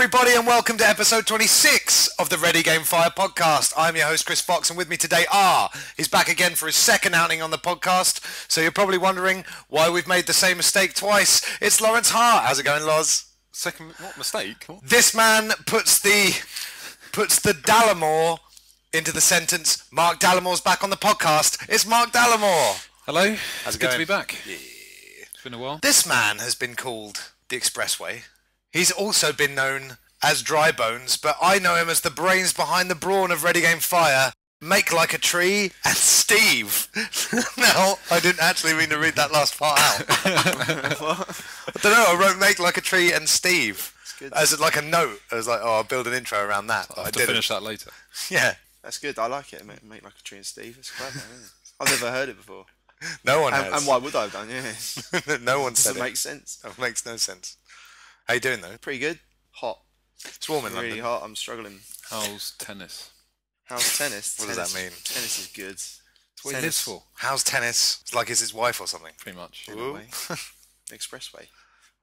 everybody, and welcome to episode 26 of the Ready Game Fire podcast. I'm your host, Chris Fox, and with me today he's back again for his second outing on the podcast. So you're probably wondering why we've made the same mistake twice. It's Loz Hart. How's it going, Loz? Second, what mistake? What? This man puts the Dallamore into the sentence. Mark Dallamore's back on the podcast. It's Mark Dallamore. Hello. How's it good going? to be back. Yeah. It's been a while. This man has been called the Expressway. He's also been known as Dry Bones, but I know him as the brains behind the brawn of Ready Game Fire, Make Like a Tree, and Steve. No, I didn't actually mean to read that last part out. I don't know, I wrote Make Like a Tree and Steve as like a note. I was like, oh, I'll build an intro around that. I'll have to finish that later. Yeah. That's good, I like it. Make Like a Tree and Steve. It's clever, isn't it? I've never heard it before. No one has. And why would I have done, yeah. No one said it. Doesn't make sense. It makes no sense. How you doing though? Pretty good. Hot. It's warm in really London. hot. I'm struggling. How's tennis? How's tennis? What does that mean? Tennis is good. It's what he lives for. How's tennis? It's like it's his wife or something. Pretty much. In a way. Expressway.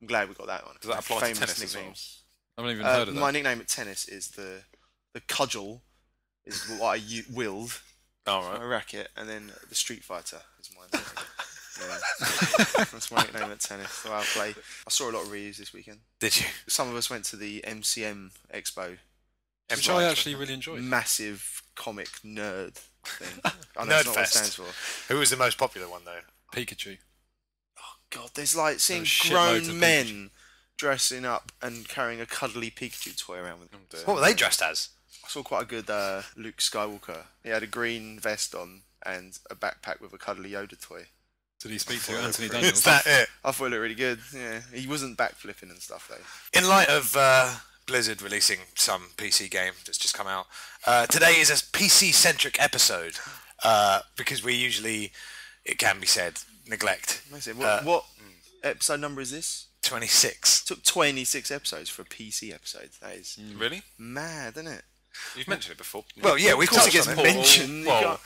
I'm glad we got that one. Does that apply to Famous tennis as well? nicknames. I haven't even heard of that. My nickname at tennis is the cudgel, is what I wield. Oh, right. My racket, and then the Street Fighter is mine. Yeah. That's my nickname at tennis. So I play. I saw a lot of reuse this weekend. Did you? Some of us went to the MCM Expo. Which I actually really enjoyed. Massive comic nerd thing. I know Nerd it's not what it Fest. stands for. Who was the most popular one though? Pikachu. Oh God, there's like seeing shitloads of grown men dressing up and carrying a cuddly Pikachu toy around with them. What were they dressed as? I saw quite a good Luke Skywalker. He had a green vest on and a backpack with a cuddly Yoda toy. Did he speak to Anthony Is Daniels? that it? I thought it looked really good. Yeah, he wasn't backflipping and stuff though. In light of Blizzard releasing some PC game that's just come out, today is a PC-centric episode because we usually, it can be said, neglect. What episode number is this? 26. It took 26 episodes for a PC episode. That is Really? mad, isn't it? You've mentioned it before. Well, yeah, we've Of course touched it gets on it. mentioned. Well,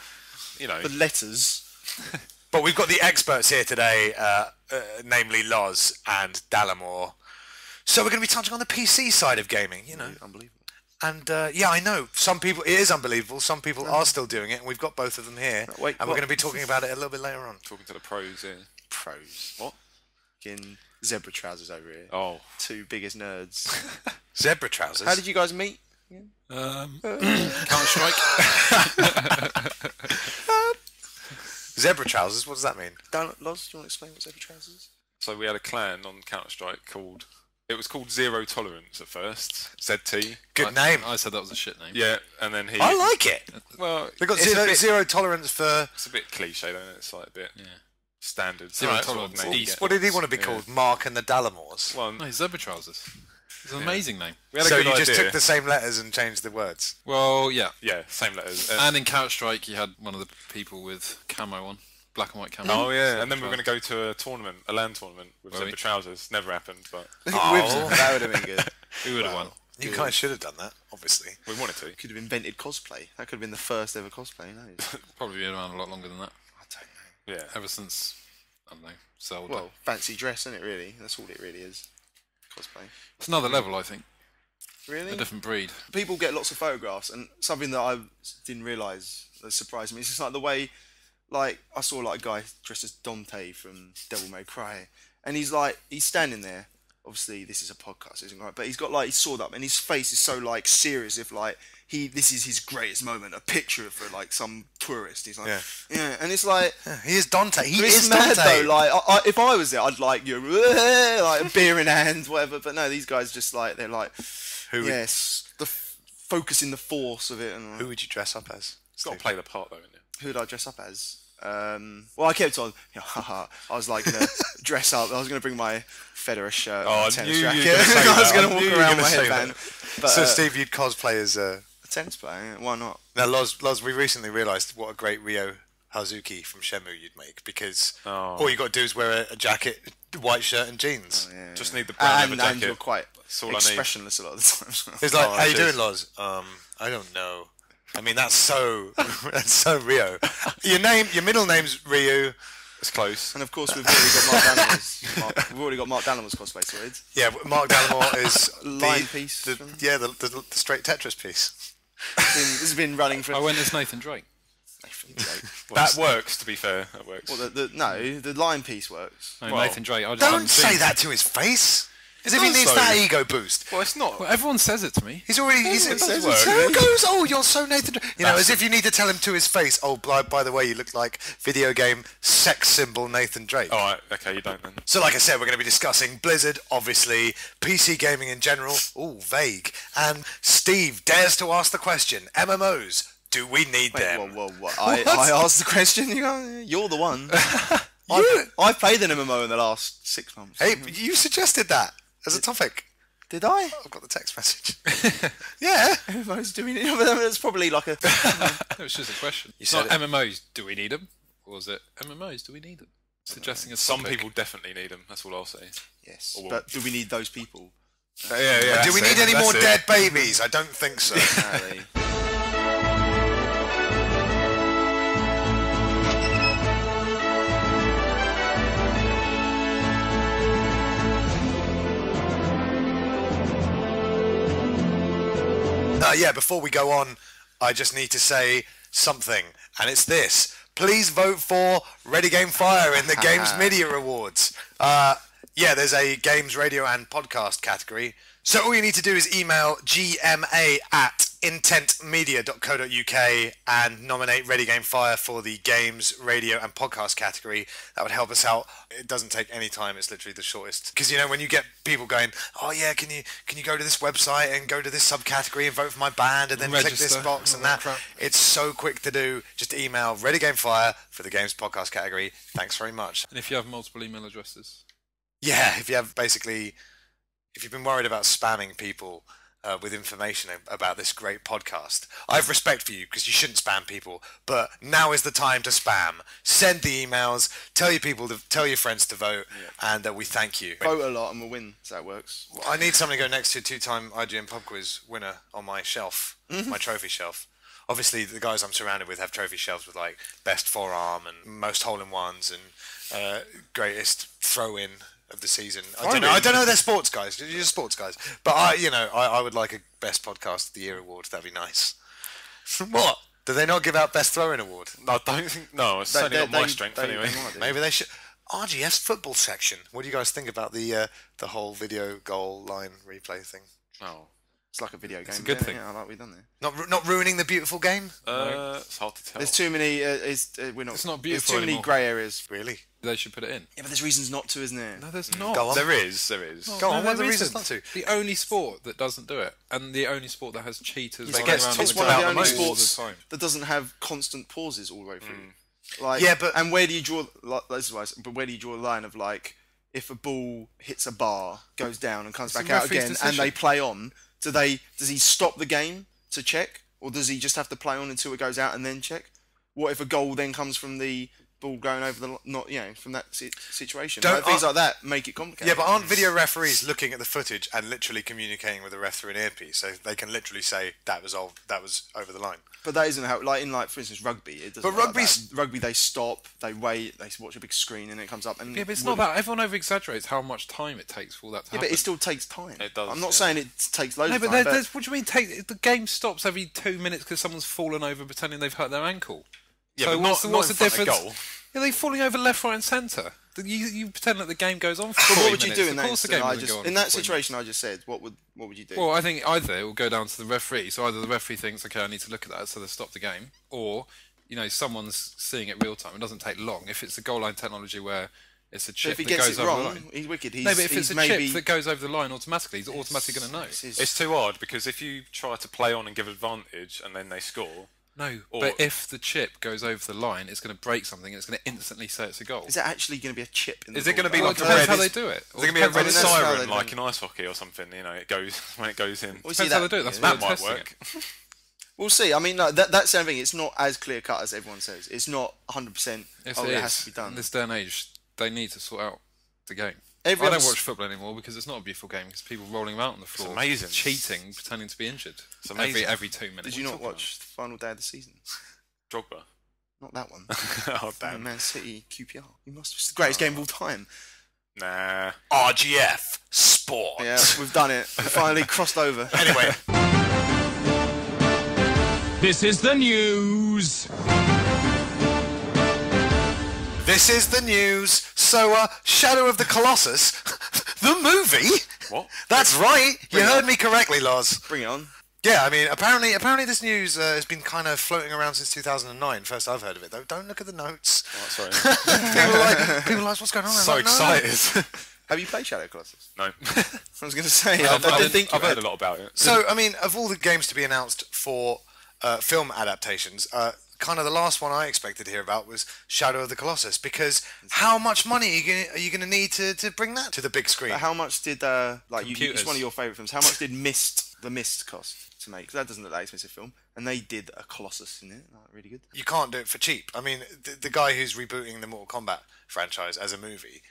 you know. The letters. But we've got the experts here today, namely Loz and Dallamore. So we're going to be touching on the PC side of gaming, you know. Unbelievable. And yeah, I know, some people, it is unbelievable, some people are still doing it, and we've got both of them here. Wait, and we're going to be talking about it a little bit later on. Talking to the pros here. Pros. What? In zebra trousers over here. Oh. Two biggest nerds. Zebra trousers? How did you guys meet? Counter-Strike. Zebra trousers, what does that mean? Loz, do you want to explain what zebra trousers is? So we had a clan on Counter-Strike called... It was called Zero Tolerance at first. ZT. Good name. I said that was a shit name. Yeah, and then he... I like it. Well, They've got it's zero tolerance for... It's a bit cliche, though, isn't it? It's like a bit standard. Zero Right, tolerance. sort of name. What did he want to be called? Mark and the Dallamores? Well, No, Zebra Trousers. It's an amazing name. we had a So good you idea. just took the same letters and changed the words? Well, yeah. Yeah, same letters. And in Counter-Strike, you had one of the people with camo on. Black and white camo. Oh yeah, and then we were going to go to a tournament, a LAN tournament with Were zebra we? trousers. Never happened, but That would have been good. Who would have won? You kind of should have done that, obviously. we wanted to. Could have invented cosplay. That could have been the first ever cosplay. No, Probably been around a lot longer than that. I don't know. Yeah. Ever since, I don't know, Zelda. Well, fancy dress, isn't it? Really, that's all it really is. Cosplay. It's another level, I think. Really? A different breed. People get lots of photographs, and something that I didn't realise that surprised me is just like the way, like I saw like a guy dressed as Dante from Devil May Cry, and he's standing there. Obviously, this is a podcast, isn't it? Right? But he's got like his sword up, and his face is so like serious, if like this is his greatest moment, a picture for like some tourist. He's like, yeah, and it's like. He is Dante. He It's is mad Dante. though. Like, if I was there, I'd like like a beer in hand, whatever. But no, these guys just like they're like, focusing the force of it. And Who would you dress up as? It's got to play the part though, isn't it? who would I dress up as? Well, I kept on. I was like gonna dress up. I was gonna bring my Federer shirt, Oh, I and tennis knew you were racket. gonna say I was that. gonna I knew walk you were around gonna my say headband. But, So Steve, you'd cosplay as... a tennis player. Yeah, why not? Now, Loz, we recently realised what a great Ryo Hazuki from Shenmue you'd make, because all you got to do is wear a jacket, white shirt and jeans. Oh, yeah, Just need the brown leather and jacket. you're quite That's all I need. expressionless a lot of the time. It's like, how you cheers. doing, Loz? I don't know. I mean, that's so Rio. Your middle name's Ryu. It's close. And of course, we've already got Mark Dallamore's. We've already got Mark Dallamore's cosplay sorted. Yeah, Mark Dallamore is Line piece. the straight Tetris piece. This has been running for. I went as Nathan Drake. That works, to be fair. That works. Well, the line piece works. No, Well, Nathan Drake. I just Don't haven't say seen- that to his face. As if he does needs though. that ego boost. Well, it's not. Well, everyone says it to me. He's already. He's, It does so work. it goes. Oh, you're so Nathan. You know, as if you need to tell him to his face. Oh, by the way, you look like video game sex symbol Nathan Drake. All right. Okay, you don't then. So, like I said, we're going to be discussing Blizzard, obviously, PC gaming in general. Ooh, vague. And Steve dares to ask the question: MMOs, do we need them? Whoa. I asked the question. You're the one. I've played an MMO in the last 6 months. Hey, you suggested that as a topic. Did I? I've got the text message. Yeah. MMOs, do we need them? It's probably like a. It was just a question. It's said not it. MMOs, do we need them? Or was it MMOs, do we need them? Suggesting a Some topic. people definitely need them. That's all I'll say. Yes. Or But do we need those people? Yeah. Do we need any more dead babies? I don't think so. Apparently. Yeah, before we go on, I just need to say something, and it's this. Please vote for Ready Game Fire in the Games Media Awards. Yeah, there's a Games, Radio and Podcast category. So all you need to do is email gma@intentmedia.co.uk and nominate Ready Game Fire for the Games, Radio and Podcast category. That would help us out. It doesn't take any time. It's literally the shortest. Because, you know, when you get people going, oh yeah, can you go to this website and go to this subcategory and vote for my band and then click this Register, box and all that that. crap. It's so quick to do. Just email Ready Game Fire for the Games Podcast category. Thanks very much. And if you have multiple email addresses. Yeah, if you've been worried about spamming people with information about this great podcast, I have respect for you because you shouldn't spam people. But now is the time to spam. Send the emails. Tell your friends to vote, and we thank you. Vote a lot and we'll win. So that works. I need someone to go next to a 2-time IGN Pub Quiz winner on my shelf, my trophy shelf. Obviously, the guys I'm surrounded with have trophy shelves with like best forearm and most hole-in-ones and greatest throw-in of the season. I don't know. They're sports guys. You're sports guys. But I would like a best podcast of the year award. That'd be nice. What? Do they not give out best throw-in award? No, I don't think. No, it's certainly not my strength anyway. Maybe they should. RGF's football section. What do you guys think about the whole video goal line replay thing? Oh. It's like a video game. It's a good thing. Yeah, I like what we've done there. Not ruining the beautiful game. It's hard to tell. There's too many. It's not There's beautiful too many anymore. grey areas. Really? They should put it in. Yeah, but there's reasons not to, isn't there? No, there's not. Go on. There is. Go on. No, What are the there reasons isn't. not to? The only sport that doesn't do it, and the only sport that has cheaters They running get around on talked the It's one about of the ground only most all the sports time. that doesn't have constant pauses all the way through. Like, Yeah, but- and where do you draw? Like, this is why. But where do you draw the line of like if a ball hits a bar, goes down, and comes It's back a out referee's again, decision. and they play on? Does he stop the game to check, or does he just have to play on until it goes out and then check? What if a goal then comes from the ball going over the from that situation? Things like that make it complicated. Yeah, but aren't video referees looking at the footage and literally communicating with the ref through an earpiece, so they can literally say that was over the line? But that isn't how, for instance, rugby. It doesn't. But work like rugby's- that. Rugby, they stop, they wait, they watch a big screen, and it comes up. And Yeah, but it's not that. Everyone over exaggerates how much time it takes for all that to Yeah, happen. but it still takes time. It does, I'm not yeah. saying it takes loads No, of but time. there's, what do you mean? The game stops every 2 minutes because someone's fallen over pretending they've hurt their ankle. Yeah, so but what's not the in front of difference? goal. Yeah, they're falling over left, right, and centre. You pretend that the game goes on for But 40 what would you minutes. do in Of that course the instance? game doesn't go on In for that 40 situation I just said, what would you do? Well, I think either it will go down to the referee. So either the referee thinks, okay, I need to look at that, so they stop the game, or someone's seeing it real time. It doesn't take long. If it's the goal line technology where it's a So chip if he that gets goes it over the wrong, line. he's wicked. No, but if it's a maybe, chip that goes over the line automatically, he's automatically going to know. It's too hard because if you try to play on and give advantage and then they score, No, Or- but if the chip goes over the line, it's going to break something. It's going to instantly say it's a goal. Is it actually going to be a chip in the Is it ball? going to be Well, like it a depends red? how they do it. Is there going to be a red depends how they siren do like it. in ice hockey or something? It goes when it goes in. Well, see, Depends how they do it. That's That why might they're work. testing it. We'll see. I mean, that's something. It's not as clear cut as everyone says. It's not 100%. Yes, It it has is. to be done. In this day and age, they need to sort out the game. Every I other don't s- watch football anymore because it's not a beautiful game. Because people rolling about on the floor, amazing. cheating, pretending to be injured. It's amazing. Every 2 minutes. Did you not watch the final day of the season? Drogba. Not that one. Oh, damn. Man City QPR. It's the greatest game of all time. Nah. RGF Sport. Yeah, we've done it. We finally crossed over. Anyway, This is the news. this is the news. So, Shadow of the Colossus, the movie. What? That's right. You Bring it heard on. me correctly, Loz. Bring it on. Yeah, I mean, apparently this news has been kind of floating around since 2009. First I've heard of it, though. Don't look at the notes. Oh, sorry. People are like, what's going on? I'm So like, no. excited. Have you played Shadow Colossus? No. I was going to say, I I've didn't think you I've heard had. a lot about it. So, I mean, of all the games to be announced for film adaptations, kind of the last one I expected to hear about was Shadow of the Colossus, because how much money are you going to need to bring that to the big screen? But how much did, it's Computers. one of your favourite films, how much did The Mist cost to make? Because that doesn't look like an expensive film. And they did a Colossus in it, like, really good. You can't do it for cheap. I mean, the guy who's rebooting the Mortal Kombat franchise as a movie,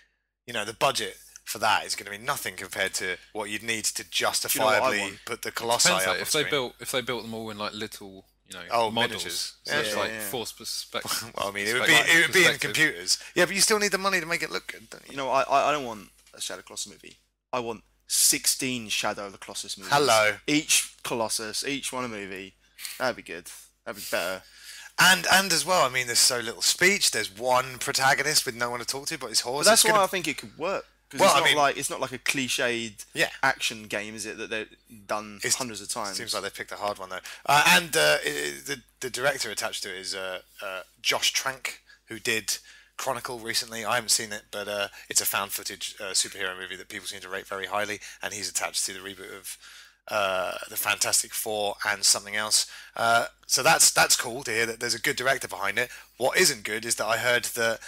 you know, the budget for that is going to be nothing compared to what you'd need to justifiably want? put the Colossi Depends, up though. on If they screen. built them all in like little, Oh, models, miniatures. so Yeah, it's yeah, like yeah. forced perspective. Well, I mean, it would be in computers. Yeah, but you still need the money to make it look good, don't you? You know, I don't want a Shadow Colossus movie. I want 16 Shadow of the Colossus movies. Hello. Each Colossus, each one a movie. That'd be good. That'd be better. And as well, I mean, there's so little speech. There's one protagonist with no one to talk to, but his horse. But that's It's why gonna- I think it could work. Because Well, I mean- it's not like a cliched Yeah. action game, is it? That they've done hundreds of times. Seems like they picked a hard one though. And the director attached to it is Josh Trank, who did Chronicle recently. I haven't seen it, but it's a found footage superhero movie that people seem to rate very highly, and he's attached to the reboot of the Fantastic Four and something else. So that's cool to hear that there's a good director behind it. What isn't good is that I heard that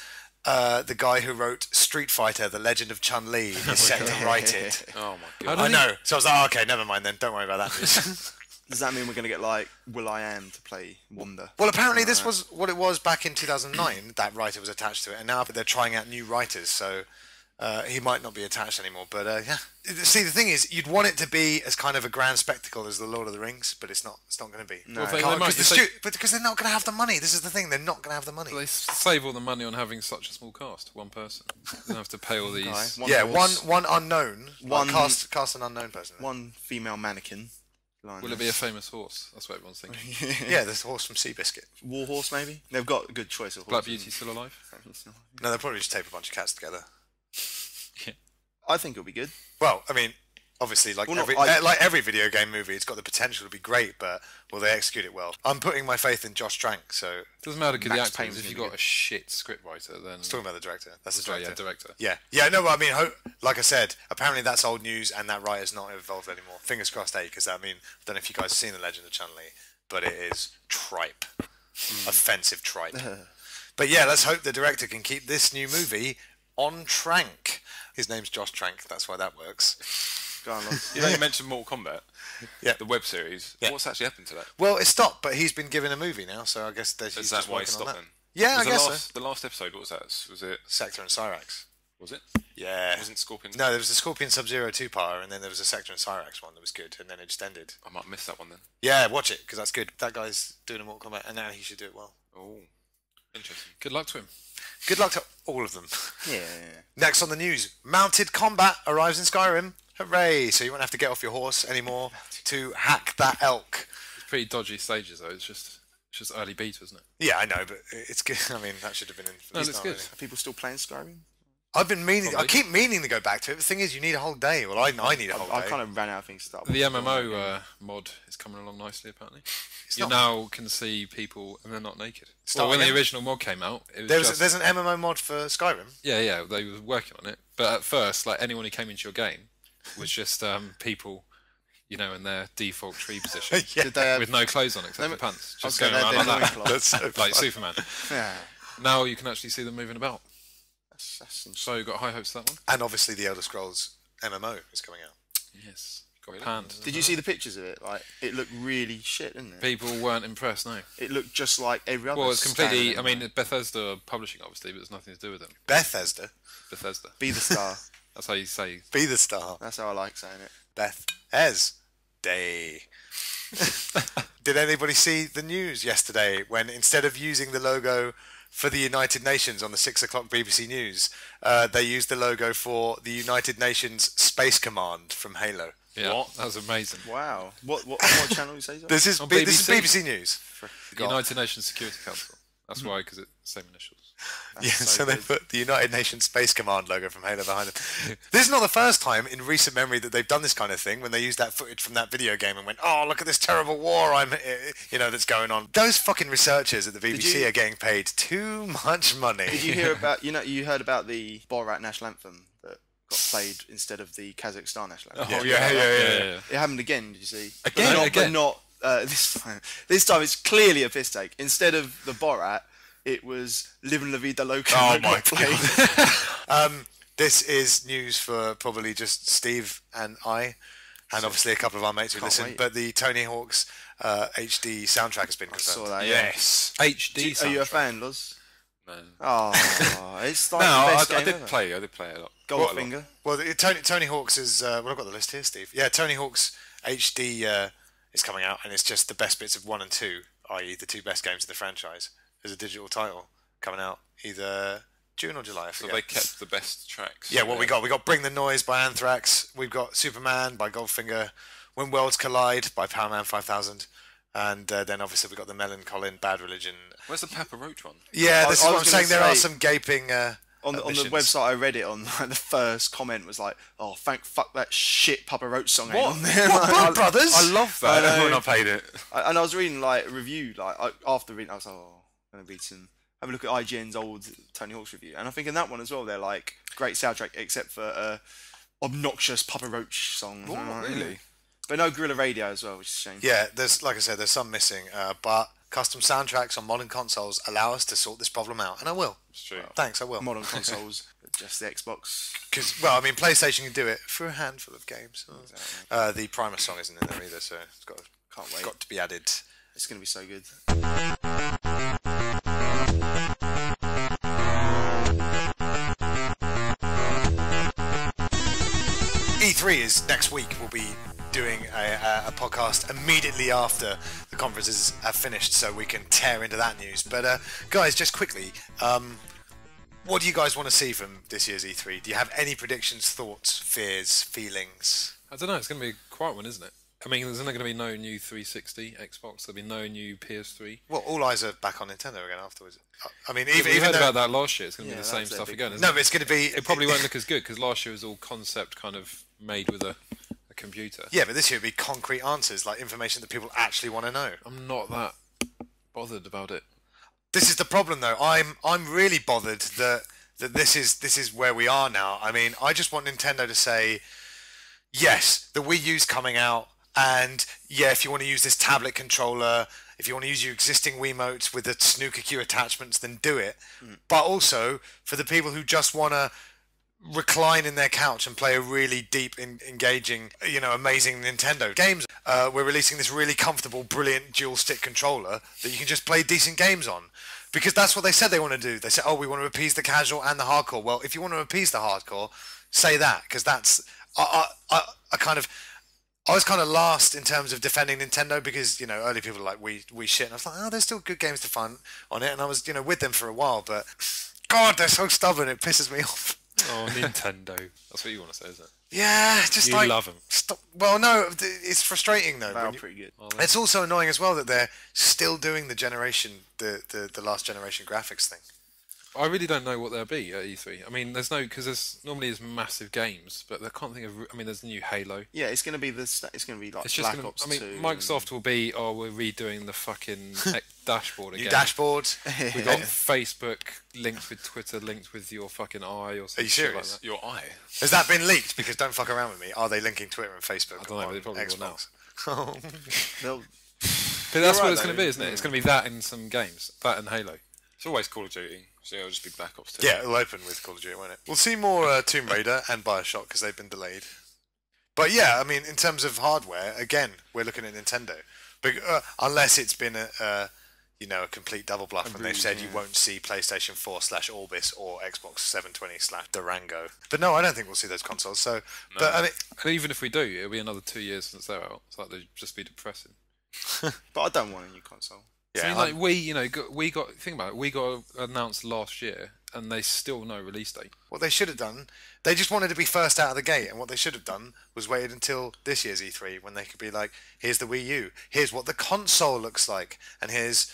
the guy who wrote Street Fighter: The Legend of Chun-Li is set to write it. Oh my How god. I know. So I was like, oh, okay, never mind then. Don't worry about that news. Does that mean we're going to get like Will.i.am to play Wanda? Well, apparently this was what it was back in 2009. That writer was attached to it, and now they're trying out new writers, so he might not be attached anymore. But yeah, see, the thing is, you'd want it to be as kind of a grand spectacle as the Lord of the Rings, but it's not. It's not going to be. No. Well, they Can't- might- because if they- because they're not going to have the money. This is the thing. They're not going to have the money. They save all the money on having such a small cast, one person. They don't have to pay all these. Guy, Yeah, horse, one unknown. One- Cast an unknown person. one female mannequin. Will it be a famous horse? That's what everyone's thinking. Yeah, the horse from Seabiscuit. Warhorse, maybe? They've got a good choice of Black horses. Beauty still alive? No, they'll probably just tape a bunch of cats together. I think it'll be good. Well, I mean, obviously, like Well, no, like every video game movie, it's got the potential to be great, but will they execute it well? I'm putting my faith in Josh Trank, so Doesn't matter who the Max actor Payne is. was If you've gonna got be a shit scriptwriter, then. I'm talking about the director. That's the Sorry, director. yeah, director. Yeah, no, but I mean, like I said, apparently that's old news, and that writer's not involved anymore. Fingers crossed, because I mean, I don't know if you guys have seen The Legend of Chun-Li, but it is tripe, offensive tripe. But yeah, let's hope the director can keep this new movie on Trank. His name's Josh Trank. That's why that works. Go on, Loz. You know, you mentioned Mortal Kombat. Yeah. The web series. Yeah. What's actually happened to that? Well, it stopped, but he's been given a movie now, so I guess he's Is just that why he working on stopped that. then? Yeah, I Was guess so. the last episode, what was that? Was it? Sector and Cyrax. Was it? Yeah. Wasn't Scorpion? No, there was a Scorpion Sub-Zero 2-parter, and then there was a Sector and Cyrax one that was good, and then it just ended. I might miss that one then. Yeah, watch it, because that's good. That guy's doing a Mortal Kombat, and now he should do it well. Oh, interesting. Good luck to him. Good luck to all of them. Yeah. Next on the news, mounted combat arrives in Skyrim. Hooray! So you won't have to get off your horse anymore to hack that elk. It's pretty dodgy stages, though. It's just early beta, isn't it? Yeah, I know, but it's good. I mean, that should have been in. No, it's it's not good. really. Are people still playing Skyrim? I've been meaning. Probably. I keep meaning to go back to it. The thing is, you need a whole day. Well, I need a whole I day. kind of ran out of things to start The with. MMO mod is coming along nicely, apparently. You not- now can see people and they're not naked. Start Well, when again? the original mod came out, it was There's an MMO mod for Skyrim. yeah, they were working on it. But at first, like anyone who came into your game was just people, in their default tree position Yeah. Did they have... with no clothes on except They- for pants, I was just gonna going have around their like that, loincloth. That's so like funny. Superman. Yeah. Now you can actually see them moving about. That's So you've got high hopes for that one. And obviously, the Elder Scrolls MMO is coming out. Yes, got Really? panned. Did you see the pictures of it? Like, it looked really shit, didn't it? People weren't impressed, no. It looked just like every other. Well, it's completely. standard I mean, MMO. Bethesda are publishing, obviously, but there's nothing to do with them. Bethesda. Bethesda. Be the star. That's how you say. Be the star. That's how I like saying it. Beth Ez Day. Did anybody see the news yesterday when instead of using the logo for the United Nations on the 6 o'clock BBC News, they used the logo for the United Nations Space Command from Halo? Yeah, What? that was amazing. Wow. What channel you say? Sorry? This is On this is BBC. BBC News. The United Nations Security Council. That's why, because it's the same initials. Yeah, so so they good. put the United Nations Space Command logo from Halo behind it. This is not the first time in recent memory that they've done this kind of thing, when they used that footage from that video game and went, "Oh, look at this terrible war that's going on." Those fucking researchers at the BBC you- are getting paid too much money. Did you hear about? You heard about the Borat national anthem that got played instead of the Kazakhstan national anthem? Oh, yeah. It happened again. Did you see? Again? but not this time. This time it's clearly a piss take. Instead of the Borat, it was "Living La Vida Loca." Oh that my got played. This is news for probably just Steve and I, and obviously a couple of our mates who listen. wait. But the Tony Hawk's HD soundtrack has been confirmed. saw that, yeah. Yes. HD Are you a soundtrack. fan, Loz? No. Oh, it's like No, the best I game did ever. play. I did play a lot. Goldfinger. Well, Tony Hawk's is. Well, I've got the list here, Steve. Yeah, Tony Hawk's HD is coming out, and it's just the best bits of 1 and 2, i.e., the 2 best games of the franchise, as a digital title coming out either June or July. I So forget. they kept the best tracks. Yeah, what we got Bring the Noise by Anthrax. We've got Superman by Goldfinger. When Worlds Collide by Powerman 5000. And then obviously we got the Melon Colin Bad Religion. Where's the Papa Roach one? Yeah, I this is was what I'm gonna saying. There are say- some gaping. On the omissions. website I read it on, like, the first comment was like, "Oh, fuck that shit Papa Roach song ain't What? on there." What, Blood Brothers? I love that. I know. When I played it. And I was reading like a review, after reading, I was like, "Oh, I'm gonna read some." Have a look at IGN's old Tony Hawk's review, and I think in that one as well, they're like great soundtrack except for obnoxious Papa Roach song. Oh, really? But no Guerrilla Radio as well, which is a shame. Yeah, there's like I said, there's some missing. But custom soundtracks on modern consoles allow us to sort this problem out, and I will. It's true. Thanks, I will. Modern consoles, just the Xbox. Because PlayStation can do it for a handful of games. The Primus song isn't in there either, so it's Can't wait. got to be added. It's gonna be so good. E3 is next week. We'll be doing a podcast immediately after the conferences have finished, so we can tear into that news. But guys, just quickly, what do you guys want to see from this year's E3? Do you have any predictions, thoughts, fears, feelings? I don't know. It's going to be a quiet one, isn't it? I mean, there's not going to be no new 360 Xbox. There'll be no new PS3. Well, all eyes are back on Nintendo again afterwards. I mean, We even heard though, about that last year. It's going to Yeah, be the same that's their stuff big again. thing. Isn't no, but it's going to be. It probably won't look as good because last year was all concept kind of made with a computer. Yeah, but this year it'll be concrete answers, like information that people actually want to know. I'm not that bothered about it. This is the problem, though. I'm really bothered that this is where we are now. I mean, I just want Nintendo to say, yes, the Wii U's coming out, and yeah, if you want to use this tablet controller, if you want to use your existing Wiimotes with the snooker cue attachments, then do it. But also, for the people who just want to recline in their couch and play a really deep, engaging, amazing Nintendo games, we're releasing this really comfortable, brilliant dual stick controller that you can just play decent games on. Because that's what they said they want to do. They said, oh, we want to appease the casual and the hardcore. Well, if you want to appease the hardcore, say that, because that's I was kind of last in terms of defending Nintendo because, early people were like, we shit. And I was like, oh, there's still good games to find on it. And I was, with them for a while. But, God, they're so stubborn. It pisses me off. Oh, Nintendo. That's what you want to say, isn't it? Yeah, just You like... love 'em. Stop. Well, no, it's frustrating, though. They are when you- pretty good. It's also annoying as well that they're still doing the last generation graphics thing. I really don't know what there'll be at E3. I mean, there's normally is massive games, but I can't think of. I mean, there's a new Halo. Yeah, it's gonna be it's gonna be like It's just Black Ops 2. Microsoft will be. Oh, we're redoing the fucking dashboard again. New dashboard. We've got Facebook linked with Twitter, linked with your fucking eye or something. you shit serious? Like that. Your eye. Has that been leaked? Because don't fuck around with me. Are they linking Twitter and Facebook? I don't know, on but they probably will now. Xbox? They'll- But that's right, what it's going to though. be, isn't it? It's going to be that in some games, that and Halo. It's always Call of Duty, so it'll just be Black Ops 2. Yeah, it'll open with Call of Duty, won't it? We'll see more Tomb Raider and Bioshock because they've been delayed. But yeah, I mean, in terms of hardware, again, we're looking at Nintendo. But, unless it's been a complete double bluff and they've said you won't see PlayStation 4/Orbis or Xbox 720/Durango. But no, I don't think we'll see those consoles. So, but I mean, And even if we do, it'll be another 2 years since they're out. It's like they'd just be depressing. But I don't want a new console. So, Yeah, like we got think about it. We got announced last year, and they still no release date. what they should have done, they just wanted to be first out of the gate, and what they should have done was waited until this year's E3 when they could be like, here's the Wii U, here's what the console looks like, and here's,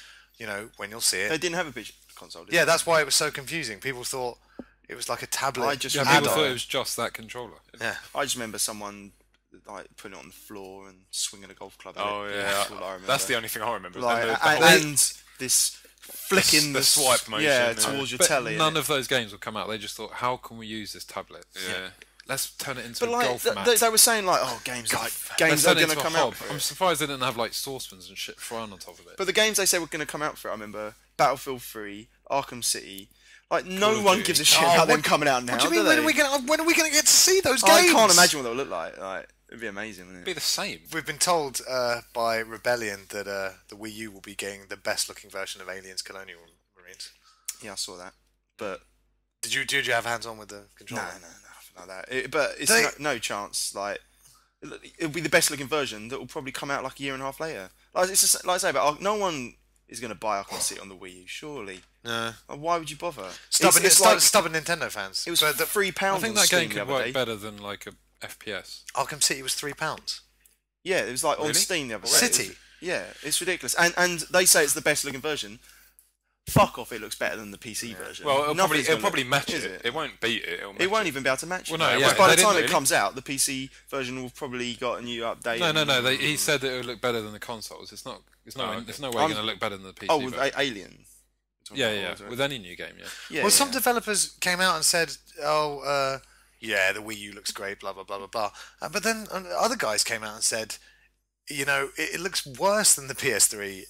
when you'll see They it. didn't have a big console, did Yeah, they? that's why it was so confusing. People thought it was like a tablet. I just Yeah, add people on. thought it was just that controller. Yeah. I just remember someone like putting it on the floor and swinging a golf club at Oh it. yeah, That's all I remember. that's the only thing I remember. Like, And the and, whole- and this flicking the swipe motion, yeah, yeah. towards your But telly. none of those games would come out. They just thought, how can we use this tablet? yeah. Let's turn it into But a like golf mat. they were saying like, oh, games Let's games turn are it going to into a come hob. out. For I'm it. surprised they didn't have like saucepans and shit thrown on top of it. But the games they said were going to come out for it, I remember Battlefield 3, Arkham City. Like no of one Duty. gives a shit Oh, about them what- coming out now. What do you mean? do When they? are we gonna get to see those I games? can't imagine what they'll look like. Like it'd be amazing. Wouldn't It'd be it? the same. We've been told by Rebellion that the Wii U will be getting the best-looking version of Aliens Colonial Marines. Yeah, I saw that. But Did you have hands-on with the no, controller? nothing like that. But it's They- no chance. Like it'll be the best looking version that will probably come out like a year and a half later. Like it's just, like I say, but no one is going to buy Arkham City on the Wii U, surely. No. Like, why would you bother? Stubborn, it's like stubborn Nintendo fans. it was But the £3 I think on that Steam game the could other work day. better than like a FPS. Arkham City was £3. Yeah, it was like on Really? Steam the other day. City? It was- yeah, it's ridiculous. And they say it's the best looking version. Fuck off! It looks better than the PC version. Well, it'll Nothing's probably gonna match is it. It won't beat it. It'll match It won't even be able to match Well, it. no, Because yeah, by they the time didn't it really. comes out, the PC version will probably got a new update. No. He said that it would look better than the consoles. It's not. It's no. okay. It's no way I'm- going to look better than the PC. Oh, with version. Alien. Yeah. With any new game, yeah. Yeah, Well, some yeah. developers came out and said, yeah, the Wii U looks great, blah, blah, blah, blah, blah. But then other guys came out and said, it looks worse than the PS3,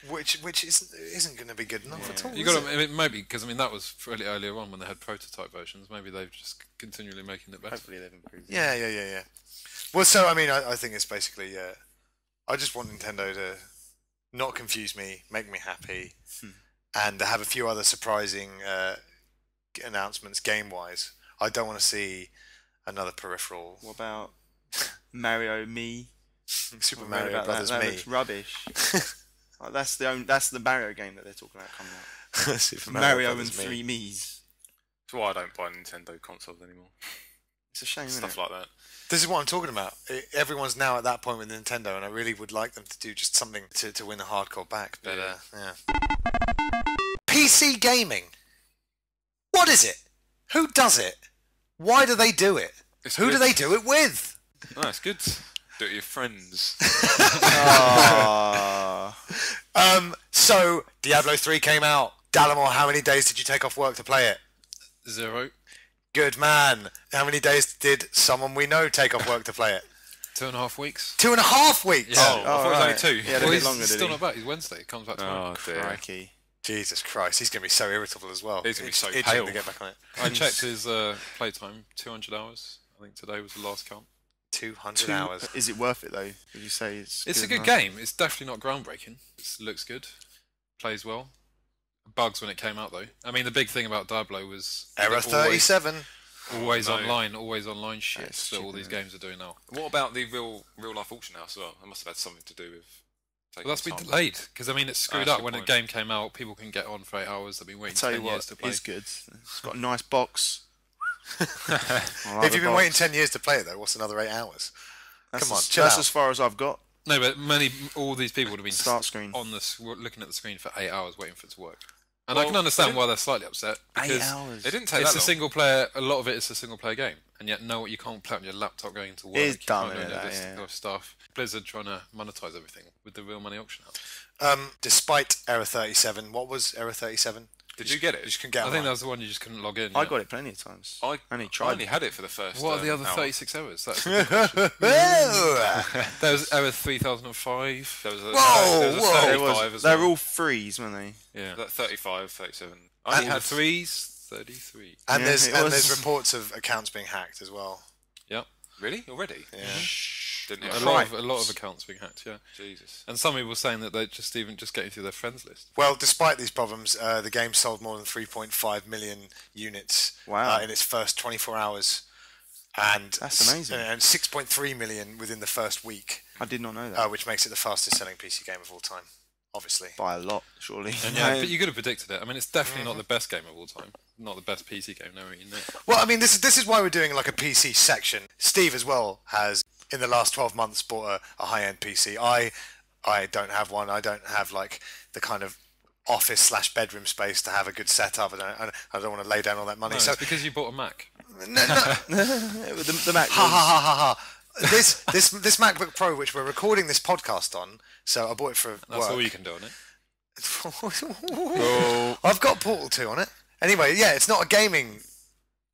which isn't going to be good enough at all. You got to maybe because that was fairly earlier on when they had prototype versions. Maybe they've just continually making it better. Hopefully they've improved. Yeah. Well, so, I think it's basically, I just want Nintendo to not confuse me, make me happy, and have a few other surprising announcements game-wise. I don't want to see another peripheral. What about Mario Me? Super I read Mario about Brothers that. That Me. looks rubbish. Like, that's the Mario game that they're talking about coming out. Super Mario and Brothers Me. 3 Mii's. That's why I don't buy Nintendo consoles anymore. It's a shame, isn't Stuff it? like that. This is what I'm talking about. Everyone's now at that point with Nintendo, and I really would like them to do just something to win the hardcore back. But yeah. PC gaming. What is it? Who does it? Why do they do it? It's Who do good. they do it with? No, it's good. Do it with your friends. Ah. So Diablo 3 came out. Dallamore, how many days did you take off work to play it? 0, Good man. How many days did someone we know take off work to play it? 2.5 weeks. 2.5 weeks. Yeah. Oh, I thought it was only right. 2. Yeah, a Well, bit he's longer, did still he? not back. He's Wednesday. He comes back tomorrow. Oh dear. Crikey. Jesus Christ, he's going to be so irritable as well. He's gonna be so Itching pale. to get back on it. I checked his playtime. 200 hours. I think today was the last count. 200 hours. Is it worth it though? Would you say it's? It's a good enough? game. It's definitely not groundbreaking. It looks good. Plays well. Bugs when it came out though. The big thing about Diablo was Error the 37. Always No. always online shit That's that all stupid, these isn't it? games are doing now. What about the real life auction house as well? That must have had something to do with. Well, that's been time. delayed because it's screwed That's a up. good When point. the game came out, people can get on for 8 hours. They've been waiting Tell you 10 years what, to play. it's good. It's got a nice box. I like If the you've been box. waiting 10 years to play it though, what's another 8 hours? That's Come on, as, chill that's out. as far as I've got. No, but all these people would have been Start screen. on looking at the screen for 8 hours waiting for it to work. And I Well, can they understand didn't- why they're slightly upset. 8 Because hours. It didn't take it's that a long. single player. A lot of it is a single player game, and yet you can't play it on your laptop going to work. is You dumb, can't do isn't it, this that, kind yeah. of stuff. Blizzard trying to monetize everything with the real money auction house. Despite Error 37, what was Error 37? Did you get it? You just couldn't get I think online. that was the one you just couldn't log in. I yeah. got it plenty of times. I only I tried. only had it for the first. What are the other hour. 36 errors? That's a good question. Oh! There was error 3005. There was a, Whoa, there was a whoa. 35 as They're well. all frees, weren't they? Yeah. That 35, 37. I And only Had had threes, 33. And Yeah, there's it and was- there's reports of accounts being hacked as well. Yep. Really already. Yeah. Didn't A know. lot of accounts being hacked. Yeah. Jesus. And some people saying that they're just getting through their friends list. Well, despite these problems, the game sold more than 3.5 million units Wow. in its first 24 hours, and That's amazing. And 6.3 million within the first week. I did not know that. which makes it the fastest selling PC game of all time, obviously. By a lot, surely. And yeah, but you could have predicted it. I mean, it's definitely not the best game of all time. Not the best PC game, no, you know. Well, I mean, this is why we're doing like a PC section. Steve as well has, in the last 12 months, bought a high-end PC. I don't have one. I don't have like the kind of office/bedroom space to have a good setup. I don't want to lay down all that money. No, So it's because you bought a Mac. no, the Mac. ha ha ha ha ha. This MacBook Pro, which we're recording this podcast on, so I bought it for That's work. all you can do on it. I've got Portal 2 on it. Anyway, yeah, it's not a gaming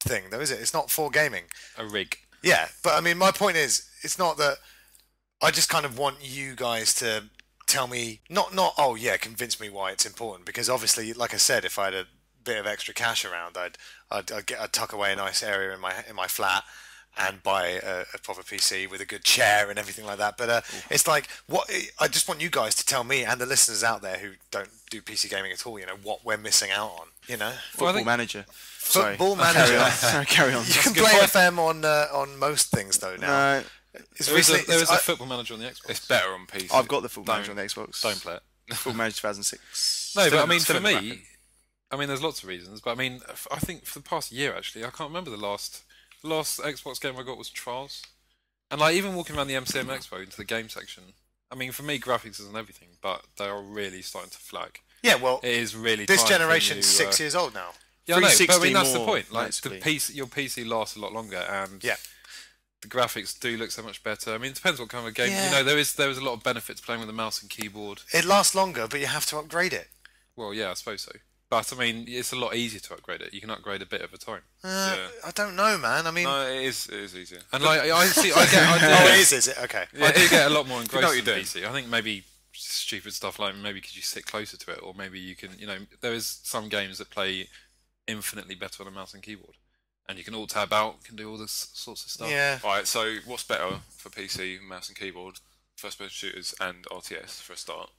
thing though, is it? It's not for gaming. A rig. Yeah, but I mean, my point is, it's not that. I just kind of want you guys to tell me, not oh yeah, convince me why it's important. Because obviously, like I said, if I had a bit of extra cash around, I'd tuck away a nice area in my flat and buy a proper PC with a good chair and everything like that. But it's like, what I just want you guys to tell me and the listeners out there who don't do PC gaming at all, you know, what we're missing out on. You know, Football Manager. Sorry. Football Manager. Sorry, carry on. You can play FM on most things though now. No, There is a Football Manager on the Xbox. It's better on PC. I've got the Football Manager on the Xbox. Don't play it. Football Manager 2006. No, but I mean, still for in the me, bracket. I mean, there's lots of reasons. But I mean, I think for the past year, actually, I can't remember the last Xbox game I got was Trials. And like, even walking around the MCM Expo into the game section, I mean, for me, graphics isn't everything, but they are really starting to flag. Yeah, well, It is really this time for generation's you, 6 years old now. Yeah, I know, but I 360 mean, that's the more, point. Like, basically. your PC lasts a lot longer, and Yeah. the graphics do look so much better. I mean, it depends what kind of game. Yeah. You know, there is a lot of benefit to playing with a mouse and keyboard. It lasts longer, but you have to upgrade it. Well, yeah, I suppose so. But I mean, it's a lot easier to upgrade it. You can upgrade a bit at a time. Yeah. I don't know, man. I mean, No, it is easier. And like, I do oh, get, is it? Okay. I do get a lot more know engrossed what in you're doing. PC. I think maybe stupid stuff like maybe could you sit closer to it, or maybe you can, you know, there is some games that play infinitely better on a mouse and keyboard, and you can alt tab out, can do all this sorts of stuff. Yeah. Right, so what's better for PC, mouse and keyboard, first-person shooters and RTS for a start?